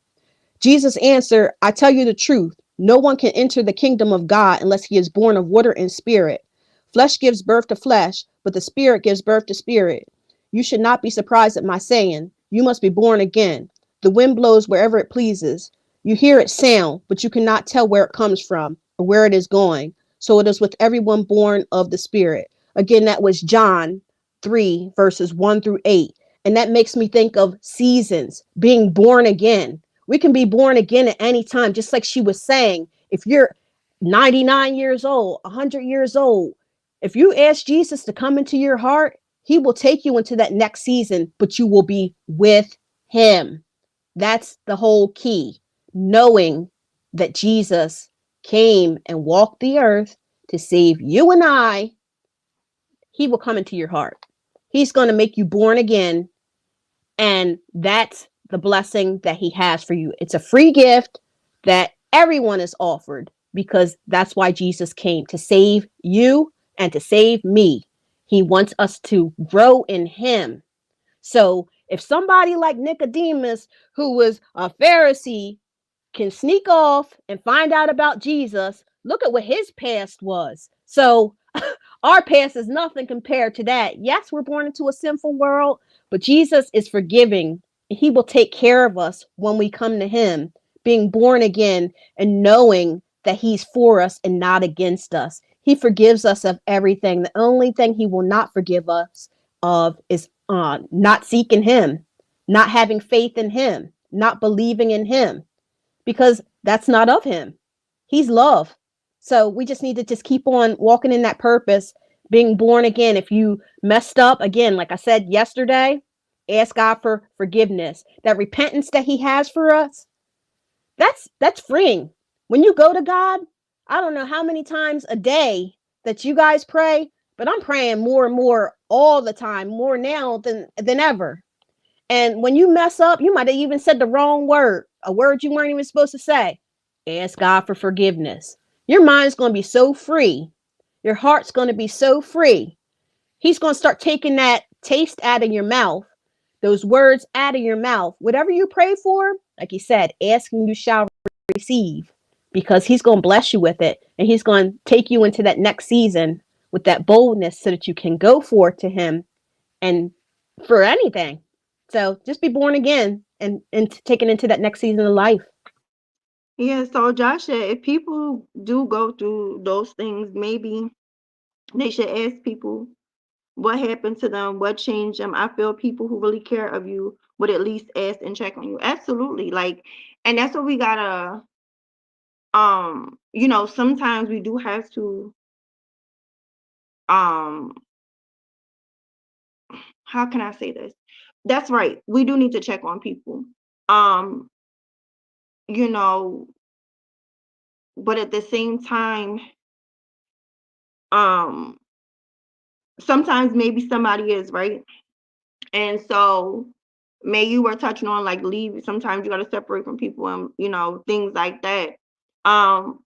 Jesus answered, "I tell you the truth. No one can enter the kingdom of God unless he is born of water and spirit. Flesh gives birth to flesh, but the spirit gives birth to spirit. You should not be surprised at my saying, you must be born again. The wind blows wherever it pleases. You hear its sound, but you cannot tell where it comes from or where it is going. So it is with everyone born of the spirit." Again, that was John 3, verses 1 through 8. And that makes me think of seasons, being born again. We can be born again at any time, just like she was saying. If you're 99 years old, 100 years old, if you ask Jesus to come into your heart, he will take you into that next season, but you will be with him. That's the whole key. Knowing that Jesus came and walked the earth to save you and I, he will come into your heart. He's going to make you born again. And that's the blessing that he has for you. It's a free gift that everyone is offered because that's why Jesus came, to save you and to save me. He wants us to grow in him. So if somebody like Nicodemus, who was a Pharisee, can sneak off and find out about Jesus, look at what his past was. So our past is nothing compared to that. Yes, we're born into a sinful world, but Jesus is forgiving. He will take care of us when we come to him, being born again and knowing that he's for us and not against us. He forgives us of everything. The only thing he will not forgive us of is not seeking him, not having faith in him, not believing in him, because that's not of him. He's love. So we just need to just keep on walking in that purpose, being born again. If you messed up, again, like I said yesterday, ask God for forgiveness. That repentance that he has for us, that's freeing. When you go to God, I don't know how many times a day that you guys pray, but I'm praying more and more all the time, more now than ever. And when you mess up, you might have even said the wrong word, a word you weren't even supposed to say. Ask God for forgiveness. Your mind's going to be so free. Your heart's going to be so free. He's going to start taking that taste out of your mouth, those words out of your mouth. Whatever you pray for, like he said, ask and you shall receive, because he's going to bless you with it. And he's going to take you into that next season with that boldness so that you can go forth to him and for anything. So just be born again and taken into that next season of life. Yeah, so Josh said if people do go through those things, maybe they should ask people what happened to them, what changed them. I feel people who really care of you would at least ask and check on you. Absolutely. Like, and that's what we gotta sometimes we do have to um how can I say this? That's right. We do need to check on people. Um, you know, but at the same time, um, sometimes maybe somebody is right. And so may you were touching on like leave. Sometimes you gotta separate from people and things like that. Um,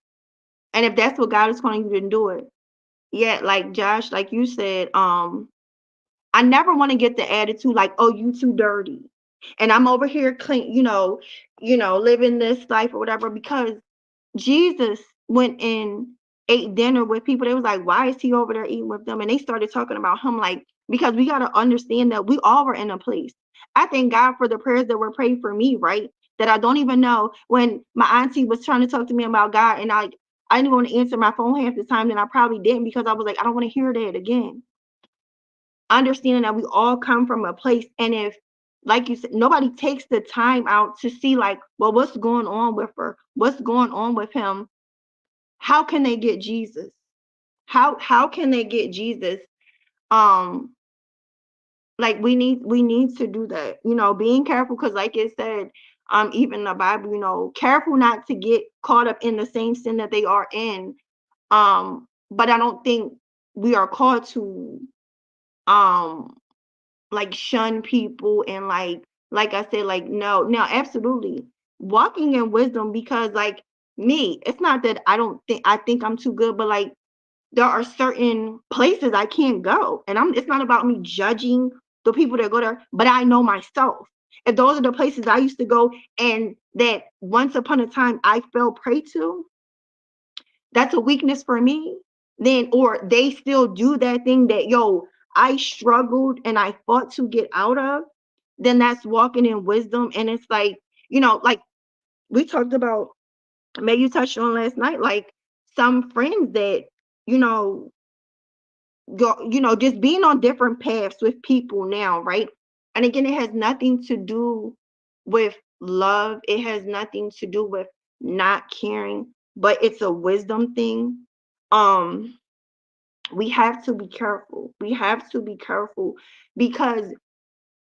and if that's what God is calling you to do it. Yeah, like Josh, like you said, I never want to get the attitude like, oh, you too dirty. And I'm over here clean, living this life or whatever, because Jesus went and ate dinner with people. They was like, why is he over there eating with them? And they started talking about him, like, because we got to understand that we all were in a place. I thank God for the prayers that were prayed for me, right? That I don't even know. When my auntie was trying to talk to me about God, and I didn't want to answer my phone half the time, and I probably didn't, because I was like, I don't want to hear that again. Understanding that we all come from a place, and if, like you said, nobody takes the time out to see, like, well, what's going on with her, what's going on with him, how can they get Jesus, how can they get Jesus? um like we need to do that, being careful, because like it said, even the Bible, careful not to get caught up in the same sin that they are in. But I don't think we are called to um like shun people, and like I said, like, no, absolutely walking in wisdom, because like me, it's not that I think I'm too good, but like there are certain places I can't go, and it's not about me judging the people that go there, but I know myself. If those are the places I used to go and that once upon a time I fell prey to, that's a weakness for me, then, or they still do that thing that, I struggled and I fought to get out of, then that's walking in wisdom. And it's like, like we talked about, maybe you touched on last night, like some friends that, you know, go, just being on different paths with people now, right? And again, it has nothing to do with love. It has nothing to do with not caring, but it's a wisdom thing. Um, we have to be careful. We have to be careful, because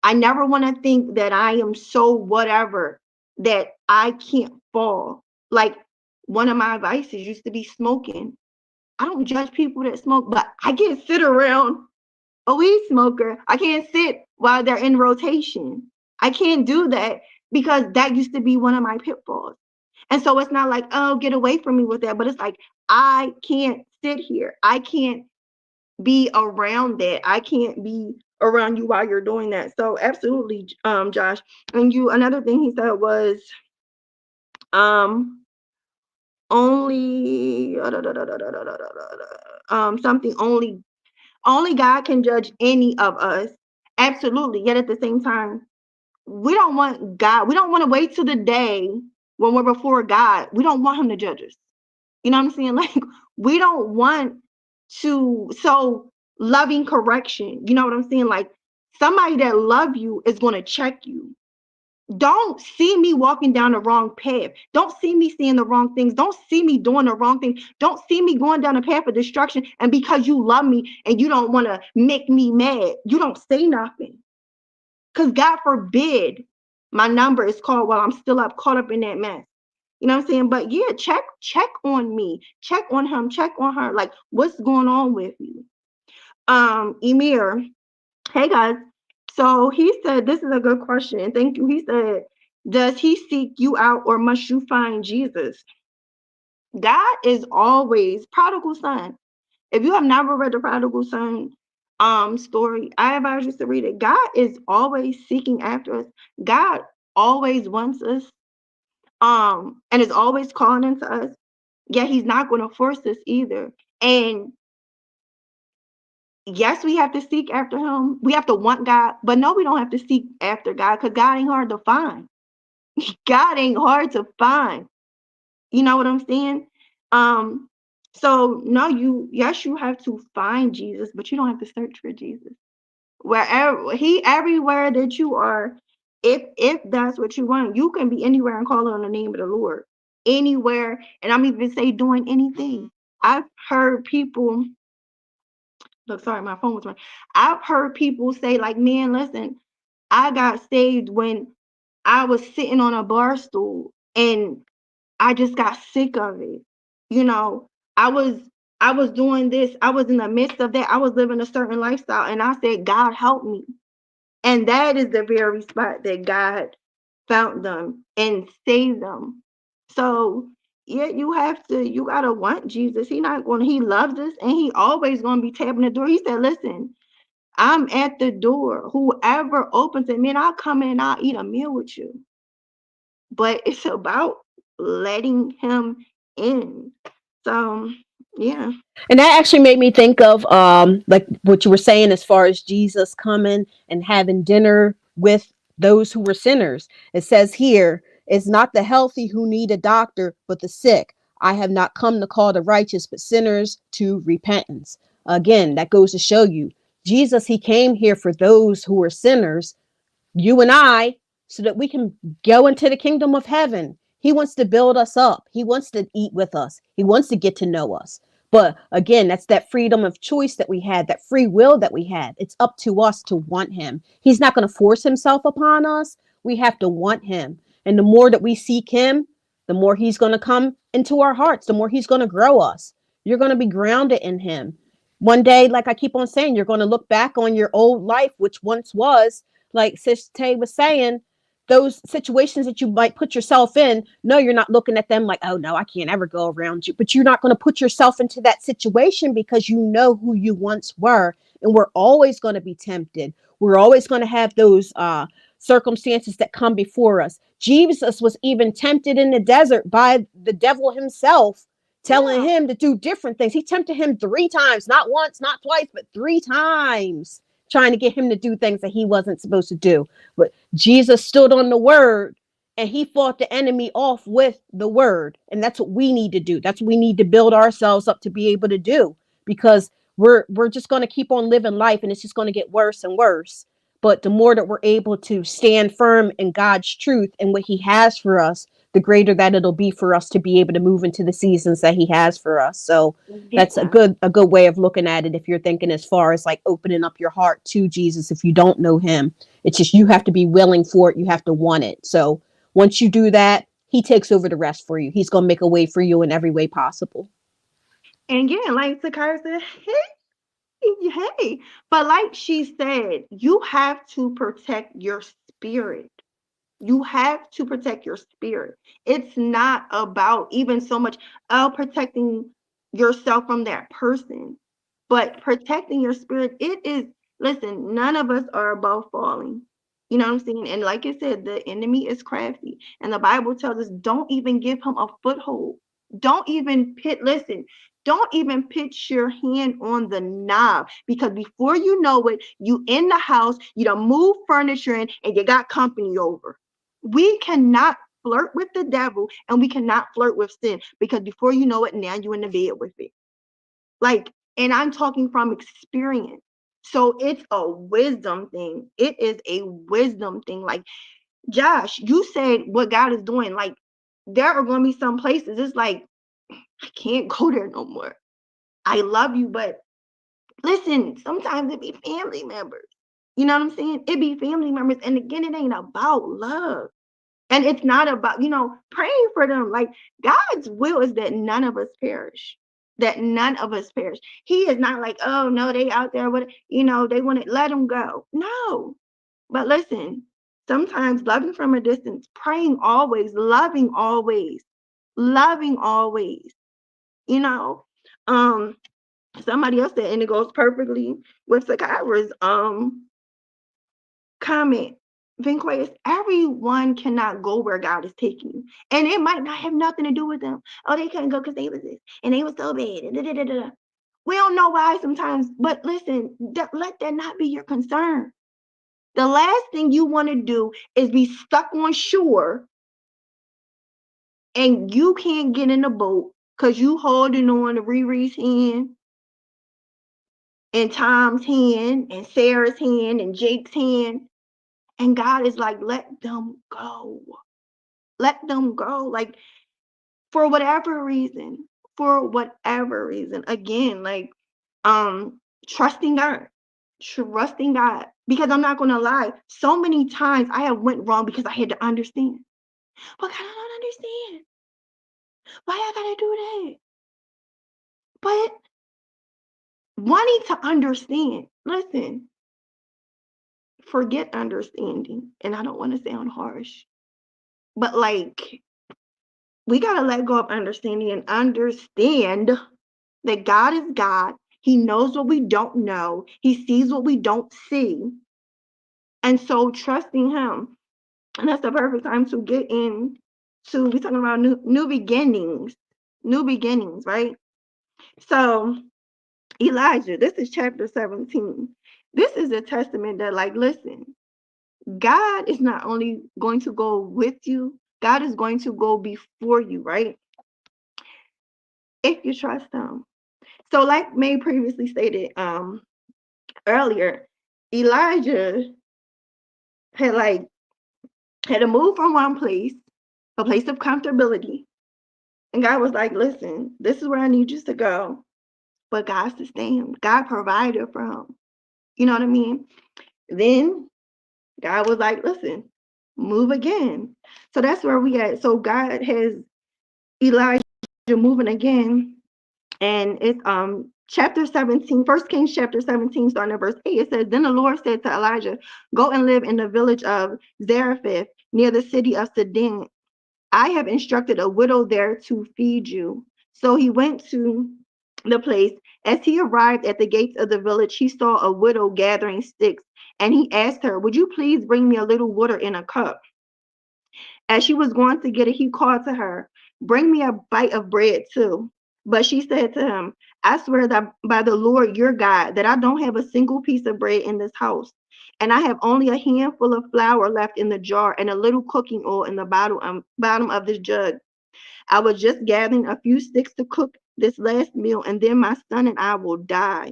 I never want to think that I am so whatever that I can't fall. Like, one of my vices used to be smoking. I don't judge people that smoke, but I can't sit around a weed smoker. I can't sit while they're in rotation. I can't do that, because that used to be one of my pitfalls. And so it's not like, oh, get away from me with that, but it's like, I can't sit here. I can't be around that. I can't be around you while you're doing that. So absolutely, Josh. And another thing he said was, um, only something only God can judge any of us. Absolutely. Yet at the same time, we don't want God. We don't want to wait till the day when we're before God. We don't want him to judge us. You know what I'm saying? Like, we don't want to, so loving correction. You know what I'm saying? Like, somebody that love you is going to check you. Don't see me walking down the wrong path. Don't see me seeing the wrong things. Don't see me doing the wrong thing. Don't see me going down a path of destruction. And because you love me and you don't want to make me mad, you don't say nothing. Because God forbid my number is called while I'm still up, caught up in that mess. You know what I'm saying? But yeah, check on me, check on him, check on her. Like, what's going on with you? Emir, hey guys. So he said, this is a good question. Thank you. He said, does he seek you out or must you find Jesus? God is always prodigal son. If you have never read the prodigal son story, I advise you to read it. God is always seeking after us. God always wants us, and is always calling into us. Yeah, he's not going to force us either. And yes, we have to seek after him. We have to want God, but no, we don't have to seek after God because God ain't hard to find. God ain't hard to find. You know what I'm saying? Um, so no, yes, you have to find Jesus, but you don't have to search for Jesus. Wherever everywhere that you are, if that's what you want, you can be anywhere and call on the name of the Lord. Anywhere, and I'm even say doing anything. I've heard people look, sorry, my phone was ringing. I've heard people say, like, man, listen, I got saved when I was sitting on a bar stool and I just got sick of it. You know, I was I was doing this, I was in the midst of that, I was living a certain lifestyle, and I said, God help me. And that is the very spot that God found them and saved them. So yeah, you gotta want Jesus. He loves us and he always gonna be tapping the door. He said, listen, I'm at the door. Whoever opens it, man, I'll come in and I'll eat a meal with you. But it's about letting him in. So yeah. And that actually made me think of like what you were saying as far as Jesus coming and having dinner with those who were sinners. It says here, it's not the healthy who need a doctor, but the sick. I have not come to call the righteous, but sinners to repentance. Again, that goes to show you Jesus, he came here for those who were sinners, you and I, so that we can go into the kingdom of heaven. He wants to build us up. He wants to eat with us. He wants to get to know us. But again, that's that freedom of choice that we had, that free will that we had. It's up to us to want him. He's not going to force himself upon us. We have to want him. And the more that we seek him, the more he's going to come into our hearts, the more he's going to grow us. You're going to be grounded in him. One day, like I keep on saying, you're going to look back on your old life, which once was, like Sis Tay was saying, those situations that you might put yourself in, no, you're not looking at them like, oh no, I can't ever go around you. But you're not going to put yourself into that situation because you know who you once were. And we're always going to be tempted. We're always going to have those circumstances that come before us. Jesus was even tempted in the desert by the devil himself, telling Yeah. him to do different things. He tempted him 3 times, not once, not twice, but 3 times, trying to get him to do things that he wasn't supposed to do. But Jesus stood on the word and he fought the enemy off with the word. And that's what we need to do. That's what we need to build ourselves up to be able to do, because we're just going to keep on living life and it's just going to get worse and worse. But the more that we're able to stand firm in God's truth and what he has for us, the greater that it'll be for us to be able to move into the seasons that he has for us. So that's a Yeah. good way of looking at it if you're thinking as far as like opening up your heart to Jesus if you don't know him. It's just you have to be willing for it, you have to want it. So once you do that, he takes over the rest for you. He's going to make a way for you in every way possible. And yeah, like Takara said, hey, but like she said, you have to protect your spirit. You have to protect your spirit. It's not about even so much protecting yourself from that person, but protecting your spirit. It is, listen, none of us are above falling. You know what I'm saying? And like I said, the enemy is crafty. And the Bible tells us don't even give him a foothold. Don't even listen, don't even pitch your hand on the knob, because before you know it, you in the house, you done move furniture in and you got company over. We cannot flirt with the devil and we cannot flirt with sin, because before you know it, now you're in the bed with it. Like, and I'm talking from experience. So it's a wisdom thing. It is a wisdom thing. Like, Josh, you said what God is doing. Like, there are going to be some places it's like, I can't go there no more. I love you, but listen, sometimes it be family members. You know what I'm saying? It be family members. And again, it ain't about love. And it's not about, praying for them. Like, God's will is that none of us perish. That none of us perish. He is not like, oh no, they out there with, they want to let them go. No. But listen, sometimes loving from a distance, praying always, loving always, loving always, you know. Somebody else said, and it goes perfectly with Sakara's comment. Vinquace, everyone cannot go where God is taking you. And it might not have nothing to do with them. Oh, they couldn't go because they was this and they was so bad. We don't know why sometimes, but listen, let that not be your concern. The last thing you want to do is be stuck on shore and you can't get in the boat because you holding on to Riri's hand and Tom's hand and Sarah's hand and Jake's hand. And God is like, let them go. Let them go. Like, for whatever reason. Again, like, trusting God. Trusting God. Because I'm not gonna lie, so many times I have went wrong because I had to understand. But God, I don't understand. Why I gotta do that? But wanting to understand, listen, forget understanding. And I don't want to sound harsh, but like, we gotta let go of understanding and understand that God is God. He knows what we don't know. He sees what we don't see. And so trusting him. And that's the perfect time to get into, we're talking about new beginnings. New beginnings, right? So Elijah, this is chapter 17. This is a testament that, like, listen, God is not only going to go with you, God is going to go before you, right? If you trust him. So, like May previously stated earlier, Elijah had to move from one place, a place of comfortability. And God was like, listen, this is where I need you to go. But God sustained him. God provided for him. You know what I mean? Then God was like, listen, move again. So that's where we at. So God has Elijah moving again. And it's chapter 17, 1 Kings chapter 17, starting at verse 8. It says, then the Lord said to Elijah, go and live in the village of Zarephath near the city of Sidon. I have instructed a widow there to feed you. So he went to the place. As he arrived at the gates of the village, he saw a widow gathering sticks, and he asked her, would you please bring me a little water in a cup? As she was going to get it, he called to her, bring me a bite of bread too. But she said to him, I swear that by the Lord your God that I don't have a single piece of bread in this house, and I have only a handful of flour left in the jar and a little cooking oil in the bottom of this jug. I was just gathering a few sticks to cook this last meal, and then my son and I will die.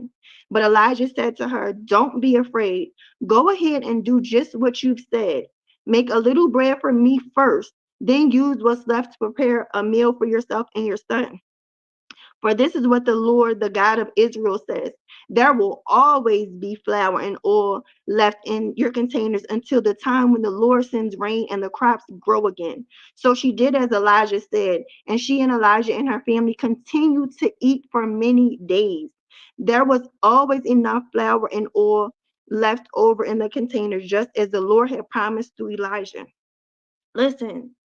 But Elijah said to her, don't be afraid. Go ahead and do just what you've said. Make a little bread for me first, then use what's left to prepare a meal for yourself and your son. For this is what the Lord, the God of Israel, says. There will always be flour and oil left in your containers until the time when the Lord sends rain and the crops grow again. So she did as Elijah said, and she and Elijah and her family continued to eat for many days. There was always enough flour and oil left over in the containers, just as the Lord had promised to Elijah. Listen,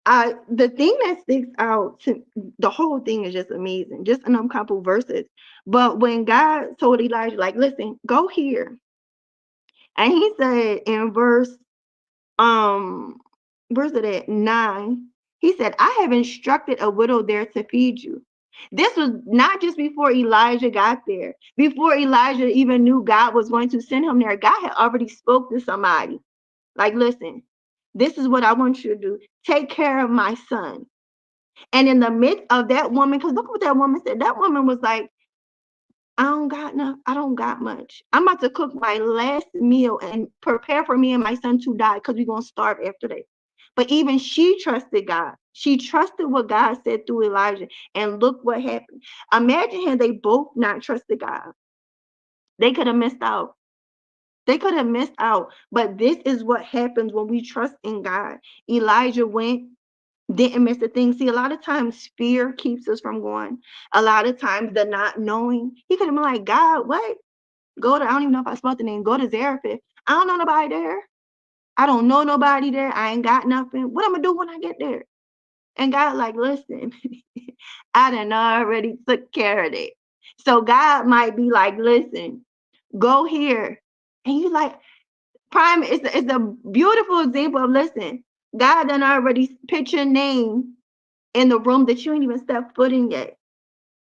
the thing that sticks out to the whole thing is just amazing, just in a couple verses. But when God told Elijah, like, listen, go here, and he said in where's it at 9? He said, I have instructed a widow there to feed you. This was not just before Elijah got there, before Elijah even knew God was going to send him there. God had already spoke to somebody. Like, listen, this is what I want you to do. Take care of my son. And in the midst of that woman, because look what that woman said. That woman was like, I don't got much. I'm about to cook my last meal and prepare for me and my son to die because we're gonna starve after that. But even she trusted God. She trusted what God said through Elijah. And look what happened. Imagine had they both not trusted God. They could have missed out. They could have missed out. But this is what happens when we trust in God. Elijah went, didn't miss a thing. See, a lot of times fear keeps us from going. A lot of times the not knowing. He could have been like, God, what? Go to, I don't even know if I spelled the name, go to Zarephath. I don't know nobody there. I don't know nobody there. I ain't got nothing. What I'm gonna do when I get there? And God, like, listen, I done already took care of it. So God might be like, listen, go here. And you like, prime, it's a beautiful example of listen, God done already put your name in the room that you ain't even stepped foot in yet.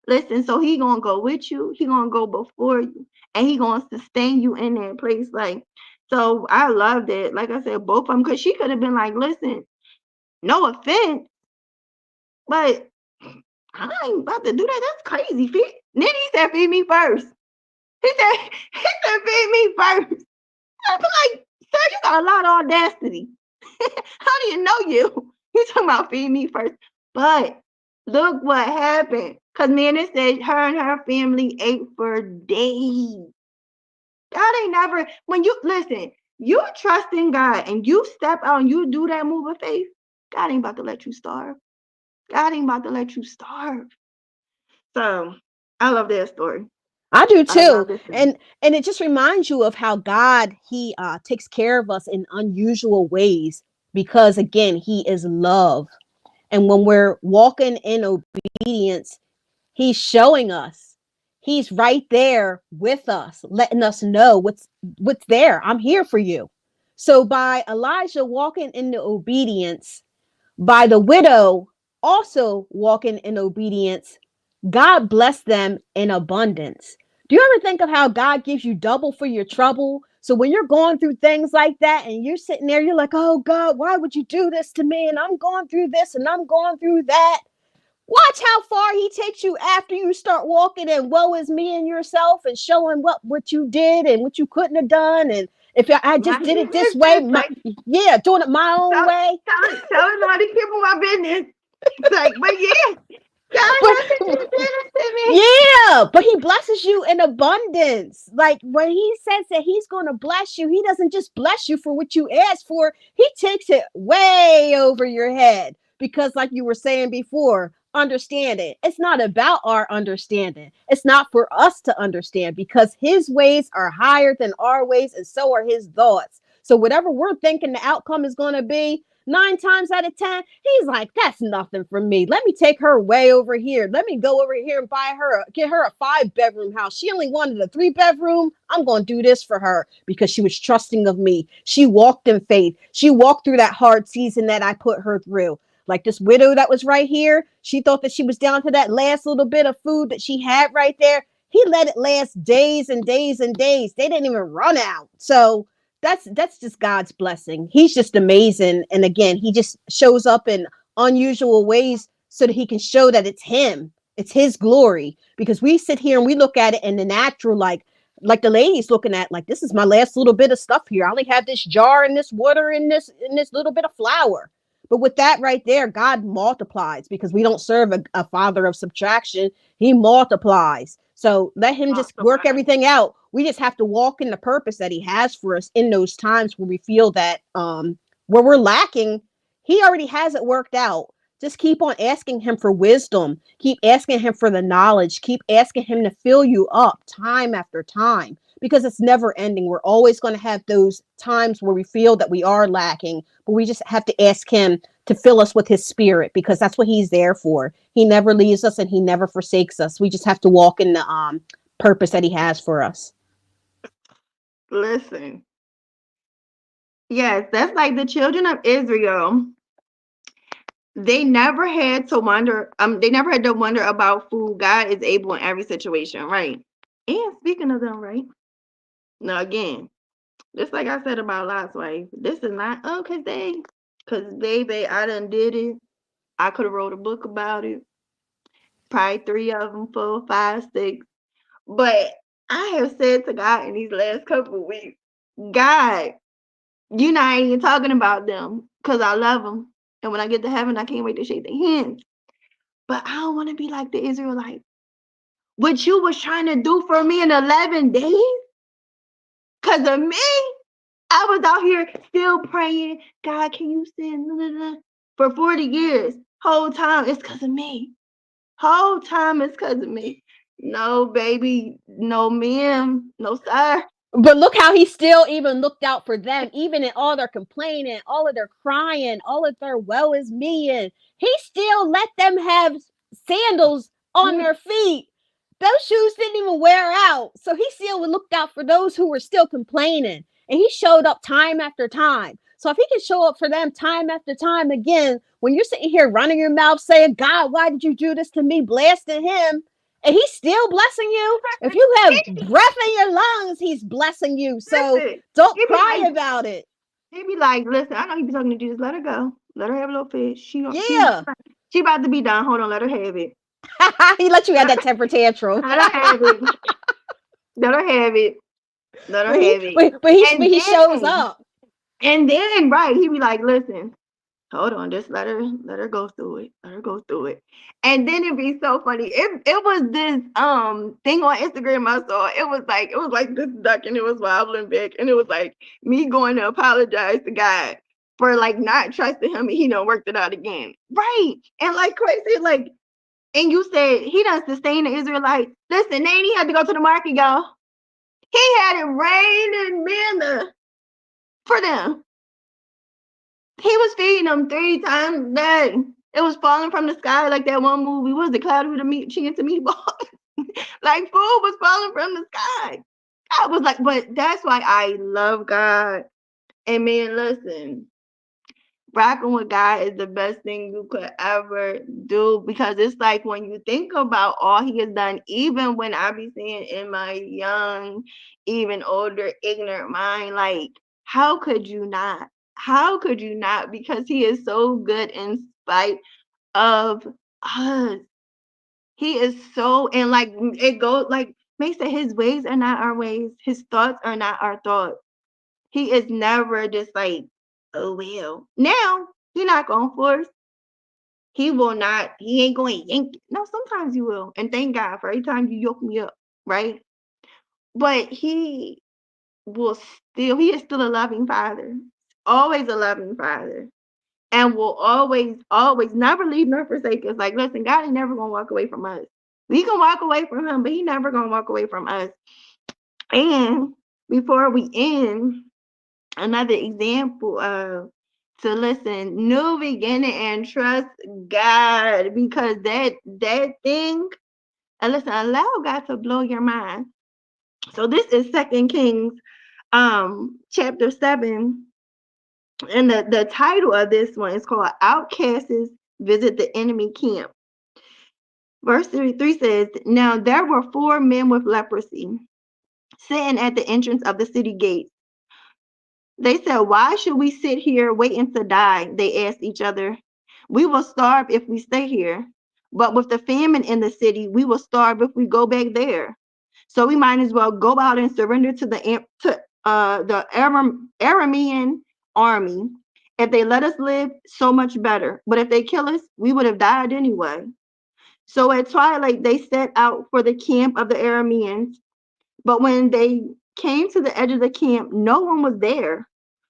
Listen, so he gonna go with you, he gonna go before you, and he gonna sustain you in that place. Like, so I loved it. Like I said, both of them, because she could have been like, listen, no offense, but I ain't about to do that. That's crazy. Then he said, feed me first. He said, feed me first. I'm like, sir, you got a lot of audacity. How do you know you? You talking about feed me first. But look what happened. Because man, it said her and her family ate for days. God ain't never, when you, listen, you trust in God and you step out and you do that move of faith, God ain't about to let you starve. God ain't about to let you starve. So I love that story. I do I too. love this. And it just reminds you of how God, he takes care of us in unusual ways, because again, he is love. And when we're walking in obedience, he's showing us. He's right there with us, letting us know what's there. I'm here for you. So by Elijah walking into obedience, by the widow also walking in obedience, God blessed them in abundance. Do you ever think of how God gives you double for your trouble? So when you're going through things like that and you're sitting there, you're like, oh God, why would you do this to me? And I'm going through this and I'm going through that. Watch how far he takes you after you start walking and woe is me and yourself and showing what you did and what you couldn't have done. And if I just Mind did your it this way, business. Like, yeah, doing it my own tell, way. telling all the people my business. It's like, but yeah, God, how could you But do this to me? yeah, but he blesses you in abundance. Like when he says that he's going to bless you, he doesn't just bless you for what you asked for. He takes it way over your head because like you were saying before, understand it. It's not about our understanding. It's not for us to understand because his ways are higher than our ways and so are his thoughts. So whatever we're thinking the outcome is going to be, 9 times out of 10, he's like, that's nothing for me. Let me take her way over here. Let me go over here and get her a 5-bedroom house. She only wanted a 3-bedroom. I'm going to do this for her because she was trusting of me. She walked in faith. She walked through that hard season that I put her through. Like this widow that was right here, she thought that she was down to that last little bit of food that she had right there. He let it last days and days and days. They didn't even run out. So that's just God's blessing. He's just amazing. And again, he just shows up in unusual ways so that he can show that it's him. It's his glory. Because we sit here and we look at it in the natural, like the lady's looking at, like, this is my last little bit of stuff here. I only have this jar and this water and this little bit of flour. But with that right there, God multiplies because we don't serve a father of subtraction. He multiplies. So let him just work Multiply. everything out. We just have to walk in the purpose that he has for us in those times where we feel that where we're lacking, he already has it worked out. Just keep on asking him for wisdom. Keep asking him for the knowledge. Keep asking him to fill you up time after time because it's never ending. We're always going to have those times where we feel that we are lacking, but we just have to ask him to fill us with his spirit because that's what he's there for. He never leaves us and he never forsakes us. We just have to walk in the purpose that he has for us. Listen, yes, that's like the children of Israel. They never had to wonder. They never had to wonder about food. God is able in every situation, right? And speaking of them, right? Now again, just like I said about Lot's wife, this is not cause baby, I done did it. I could have wrote a book about it. Probably 3 of them, 4, 5, 6. But I have said to God in these last couple of weeks, God, you're not even talking about them because I love them. And when I get to heaven, I can't wait to shake their hands. But I don't want to be like the Israelites. What you was trying to do for me in 11 days? Because of me? I was out here still praying, God, can you send for 40 years? Whole time it's because of me. Whole time it's because of me. No, baby. No, ma'am. No, sir. But look how he still even looked out for them, even in all their complaining, all of their crying, all of their woe is me, and he still let them have sandals on their feet. Those shoes didn't even wear out. So he still looked out for those who were still complaining. And he showed up time after time. So if he can show up for them time after time again, when you're sitting here running your mouth saying, God, why did you do this to me? Blasting him, and he's still blessing you. If you have breath in your lungs, he's blessing you. So Listen, don't he be cry like, about it. he be like, listen, I know he be talking to Jesus. Let her go. Let her have a little fish. Yeah. She about to be done. Hold on, let her have it. He let you have that temper tantrum. Let her have it. Let her have it. Let her But he, have it. but he shows up. And then, right, he be like, listen, hold on, just let her go through it. Let her go through it. And then it'd be so funny. It was this thing on Instagram I saw. It was like this duck and it was wobbling back. And it was like me going to apologize to God for like not trusting him and he done worked it out again. Right. And like crazy, like, and you said he done sustained the Israelites. Listen, they ain't had to go to the market, y'all. He had it rain and manna for them. He was feeding them 3 times a day. It was falling from the sky like that one movie. What was it, Cloudy with a Chance of Meatballs? Like food was falling from the sky. I was like, but that's why I love God. And man, listen, rocking with God is the best thing you could ever do because it's like when you think about all he has done, even when I be saying in my young, even older, ignorant mind, like, how could you not? How could you not? Because he is so good in spite of us. He is so, and like it goes like makes it his ways are not our ways, his thoughts are not our thoughts. He is never just like, oh well. Now he not gonna force. He will not. He ain't going to yank. No, sometimes you will, and thank God for every time you yoke me up, right? But he will still. He is still a loving father, always a loving father, and will always, always never leave nor forsake us. Like, listen, God ain't never gonna walk away from us. We can walk away from him, but he never gonna walk away from us. And before we end, another example of to listen, new beginning and trust God because that thing, and listen, allow God to blow your mind. So this is 2 Kings chapter 7, and the title of this one is called Outcasts Visit the Enemy Camp. Verse 3 says, now there were 4 men with leprosy sitting at the entrance of the city gates. They said, why should we sit here waiting to die? They asked each other. We will starve if we stay here. But with the famine in the city, we will starve if we go back there. So we might as well go out and surrender to the Aramean army. If they let us live, so much better. But if they kill us, we would have died anyway. So at twilight, they set out for the camp of the Arameans. But when they came to the edge of the camp, no one was there.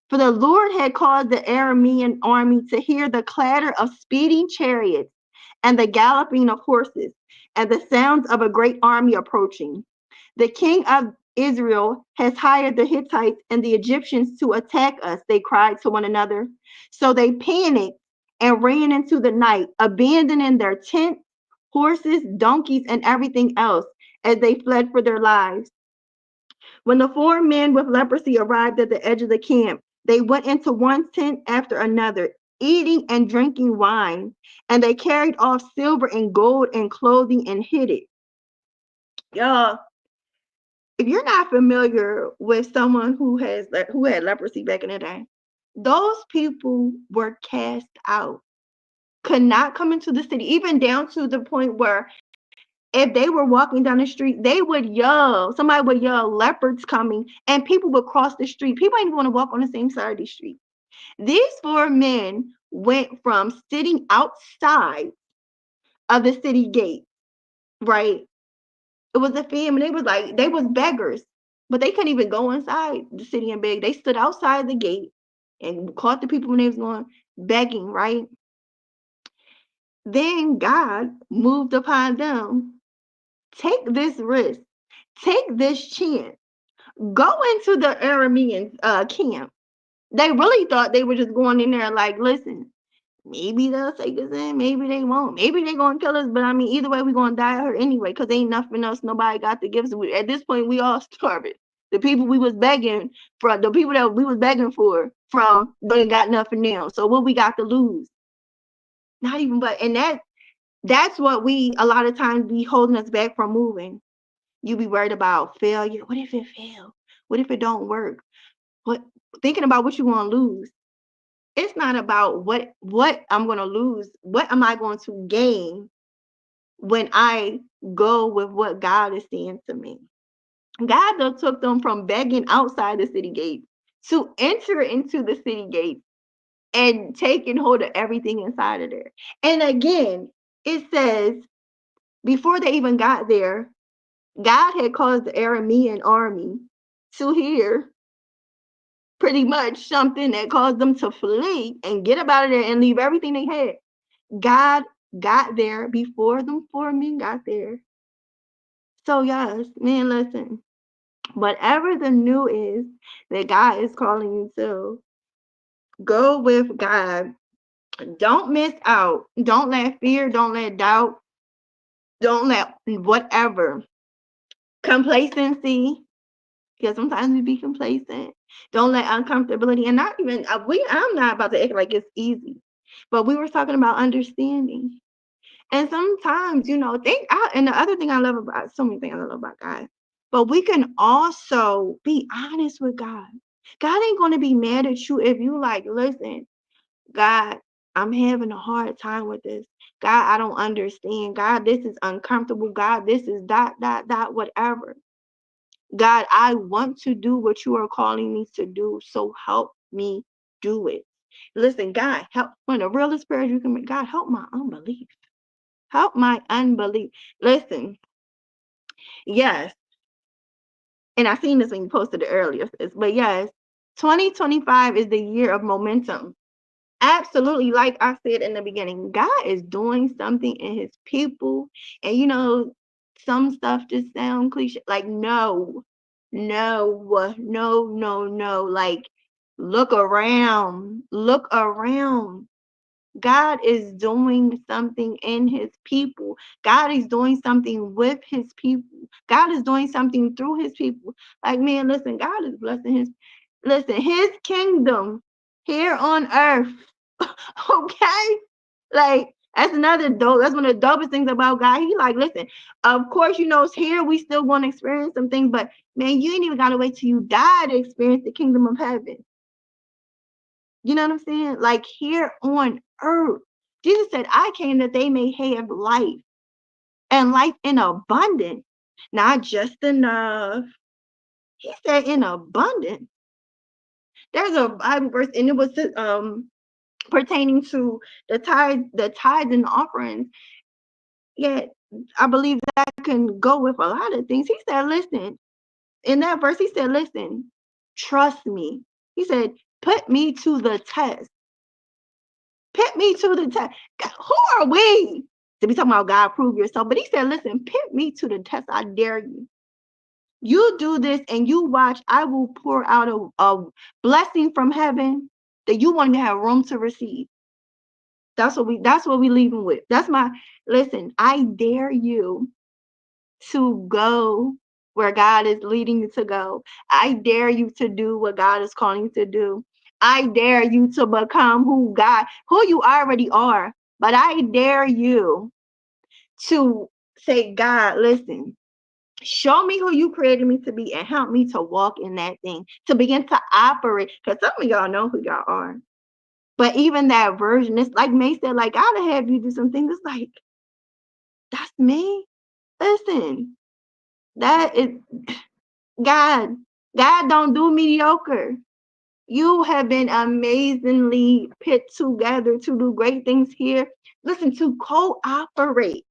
For the Lord had caused the Aramean army to hear the clatter of speeding chariots and the galloping of horses and the sounds of a great army approaching. The king of Israel has hired the Hittites and the Egyptians to attack us, they cried to one another. So they panicked and ran into the night, abandoning their tents, horses, donkeys, and everything else as they fled for their lives. When the 4 men with leprosy arrived at the edge of the camp, they went into one tent after another, eating and drinking wine, and they carried off silver and gold and clothing and hid it. Y'all, if you're not familiar with someone who had leprosy back in the day, those people were cast out, could not come into the city, even down to the point where if they were walking down the street, they would yell. Somebody would yell, leopards coming, and people would cross the street. People ain't want to walk on the same side of the street. These four men went from sitting outside of the city gate, right? It was a family. They was like, they was beggars, but they couldn't even go inside the city and beg. They stood outside the gate and caught the people when they was going begging, right? Then God moved upon them. Take this risk. Take this chance. Go into the Aramean camp. They really thought they were just going in there like, listen, maybe they'll take us in, maybe they won't. Maybe they're going to kill us, but I mean, either way, we're going to die here anyway because ain't nothing else. Nobody got the gifts. At this point, we all starving. The people we was begging from, the people that we was begging for from, they got nothing now. So what we got to lose? Not even, but, and that's what we, a lot of times, be holding us back from moving. You be worried about failure. What if it fails? What if it don't work? What, thinking about what you want to lose. It's not about what I'm going to lose. What am I going to gain when I go with what God is saying to me? God though took them from begging outside the city gate to enter into the city gate and taking hold of everything inside of there. And again, it says before they even got there, God had caused the Aramean army to hear pretty much something that caused them to flee and get up out of there and leave everything they had. God got there before them four men got there. So yes, man, listen, whatever the new is that God is calling you to, go with God. Don't miss out. Don't let fear, don't let doubt, don't let whatever complacency, because sometimes we be complacent. Don't let uncomfortability, and not even I'm not about to act like it's easy, but we were talking about understanding. And sometimes, and the other thing I love about, so many things I love about God, but we can also be honest with God. God ain't going to be mad at you if you like, listen, God, I'm having a hard time with this. God, I don't understand. God, this is uncomfortable. God, this is whatever. God, I want to do what you are calling me to do, so help me do it. Listen, God, help. One of the realest prayers you can make, God, help my unbelief. Help my unbelief. Listen, yes, and I seen this when you posted it earlier, but yes, 2025 is the year of momentum. Absolutely, like I said in the beginning, God is doing something in his people. And some stuff just sound cliche. Like, no. Like, look around. Look around. God is doing something in his people. God is doing something with his people. God is doing something through his people. Like, man, listen, God is blessing his kingdom here on earth. Okay? Like, that's one of the dopest things about God. He like, listen, of course, it's here. We still want to experience something, but man, you ain't even got to wait till you die to experience the kingdom of heaven. You know what I'm saying? Like here on earth. Jesus said, I came that they may have life and life in abundance, not just enough. He said in abundance. There's a Bible verse, and it was pertaining to the tithes and the offerings. Yet I believe that can go with a lot of things. He said, listen, in that verse, he said, listen, trust me. He said, put me to the test. Put me to the test. Who are we to be talking about God, prove yourself? But he said, listen, put me to the test. I dare you. You do this and you watch, I will pour out a blessing from heaven that you won't even have room to receive. That's what we leaving with. Listen, I dare you to go where God is leading you to go. I dare you to do what God is calling you to do. I dare you to become who you already are. But I dare you to say, God, listen, show me who you created me to be and help me to walk in that thing, to begin to operate. Because some of y'all know who y'all are. But even that version, it's like May said, like, I'll have you do some things. It's like, that's me. Listen, that is God. God don't do mediocre. You have been amazingly put together to do great things here. Listen, to cooperate.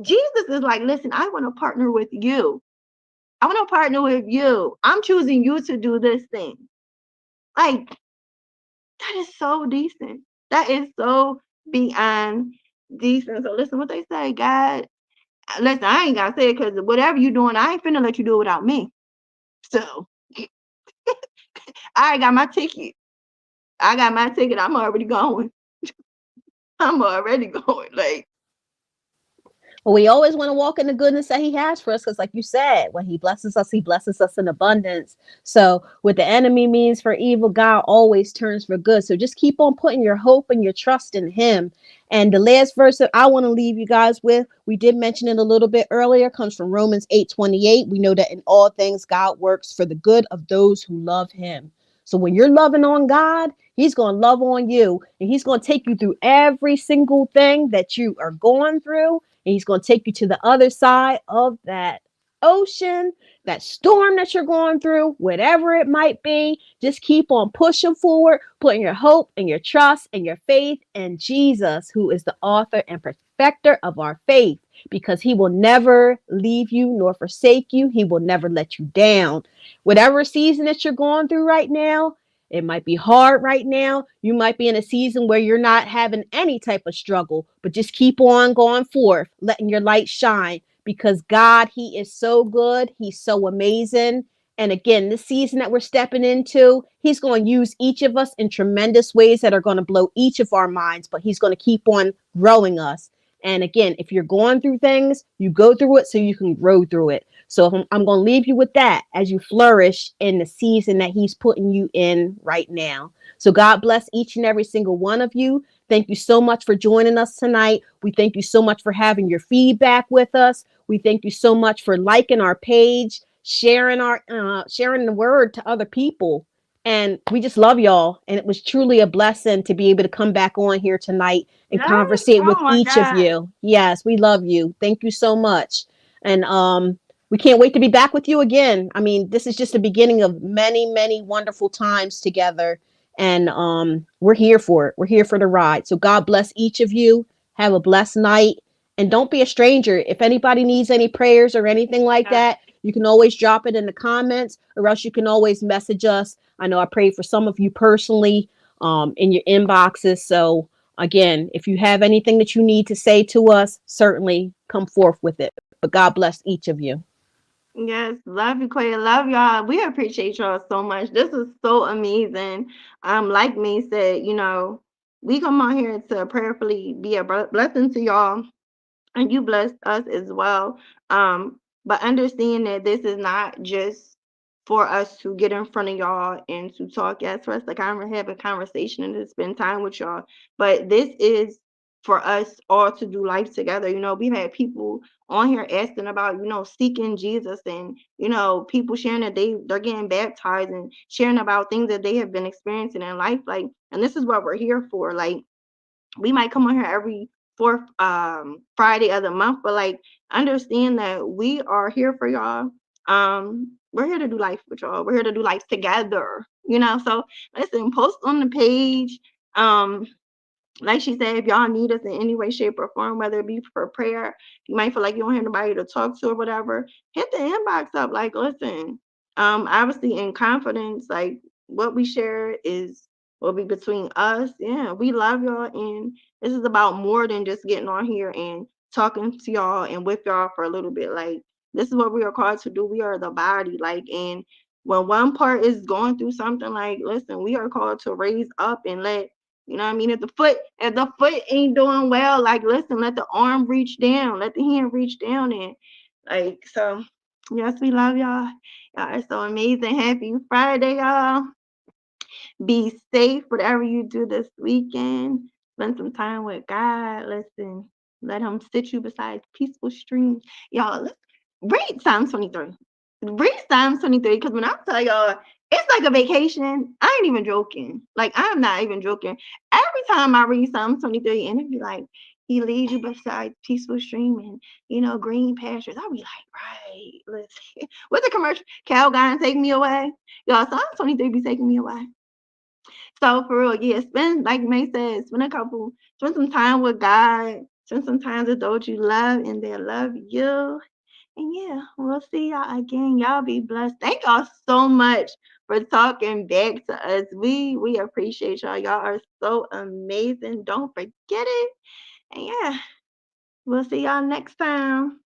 Jesus is like, listen, I want to partner with you. I want to partner with you. I'm choosing you to do this thing. Like, that is so decent. That is so beyond decent. So listen what they say, God. Listen, I ain't gotta say it because whatever you doing, I ain't finna let you do it without me. So I got my ticket. I got my ticket. I'm already going. I'm already going. Like, But we always want to walk in the goodness that he has for us, because like you said, when he blesses us in abundance. So what the enemy means for evil, God always turns for good. So just keep on putting your hope and your trust in him. And the last verse that I want to leave you guys with, we did mention it a little bit earlier, comes from Romans 8:28. We know that in all things God works for the good of those who love him. So when you're loving on God, he's going to love on you, and he's going to take you through every single thing that you are going through, and he's going to take you to the other side of that ocean, that storm that you're going through, whatever it might be. Just keep on pushing forward, putting your hope and your trust and your faith in Jesus, who is the author and perfecter of our faith, because he will never leave you nor forsake you. He will never let you down. Whatever season that you're going through right now, it might be hard right now. You might be in a season where you're not having any type of struggle, but just keep on going forth, letting your light shine, because God, he is so good. He's so amazing. And again, this season that we're stepping into, he's going to use each of us in tremendous ways that are going to blow each of our minds, but he's going to keep on growing us. And again, if you're going through things, you go through it so you can grow through it. So I'm going to leave you with that as you flourish in the season that he's putting you in right now. So God bless each and every single one of you. Thank you so much for joining us tonight. We thank you so much for having your feedback with us. We thank you so much for liking our page, sharing sharing the word to other people. And we just love y'all. And it was truly a blessing to be able to come back on here tonight and yes. conversate with Oh my each of God. you. Yes, we love you. Thank you so much. And we can't wait to be back with you again. I mean, this is just the beginning of many, many wonderful times together. And we're here for it. We're here for the ride. So God bless each of you. Have a blessed night. And don't be a stranger. If anybody needs any prayers or anything like Yeah. that, you can always drop it in the comments, or else you can always message us. I know I prayed for some of you personally in your inboxes. So again, if you have anything that you need to say to us, certainly come forth with it. But God bless each of you. Yes, love you, Quay. Love y'all. We appreciate y'all so much. This is so amazing. Like me said, we come on here to prayerfully be a blessing to y'all, and you blessed us as well. But understand that this is not just for us to get in front of y'all and to talk. Yes, for us to kind of have a conversation and to spend time with y'all. But this is for us all to do life together. We've had people on here asking about, seeking Jesus, and people sharing that they're getting baptized and sharing about things that they have been experiencing in life. Like, and this is what we're here for. Like, we might come on here every fourth Friday of the month, but like, understand that we are here for y'all. We're here to do life with y'all. We're here to do life together. So listen, post on the page. Like she said, if y'all need us in any way, shape, or form, whether it be for prayer, you might feel like you don't have nobody to talk to or whatever, hit the inbox up. Like, listen, obviously in confidence, like, what we share will be between us. Yeah, we love y'all, and this is about more than just getting on here and talking to y'all and with y'all for a little bit. Like, this is what we are called to do. We are the body, like, and when one part is going through something, like, listen, we are called to raise up and let, you know what I mean? If the foot ain't doing well, like, listen, let the arm reach down, let the hand reach down, and like, so yes, we love y'all. Y'all are so amazing. Happy Friday, y'all. Be safe, whatever you do this weekend. Spend some time with God. Listen, let him sit you beside peaceful streams. Y'all, read Psalm 23. Read Psalm 23, because when I tell y'all, it's like a vacation. I ain't even joking. Like, I'm not even joking. Every time I read Psalm 23, and it be like, He leads you beside peaceful stream and, green pastures. I'll be like, right, listen. What's the commercial? Calgon take me away. Y'all, Psalm 23 be taking me away. So for real, yeah, like May said, spend some time with God, spend some time with those you love and they love you. And yeah, we'll see y'all again. Y'all be blessed. Thank y'all so much for talking back to us. We appreciate y'all. Y'all are so amazing. Don't forget it. And yeah, we'll see y'all next time.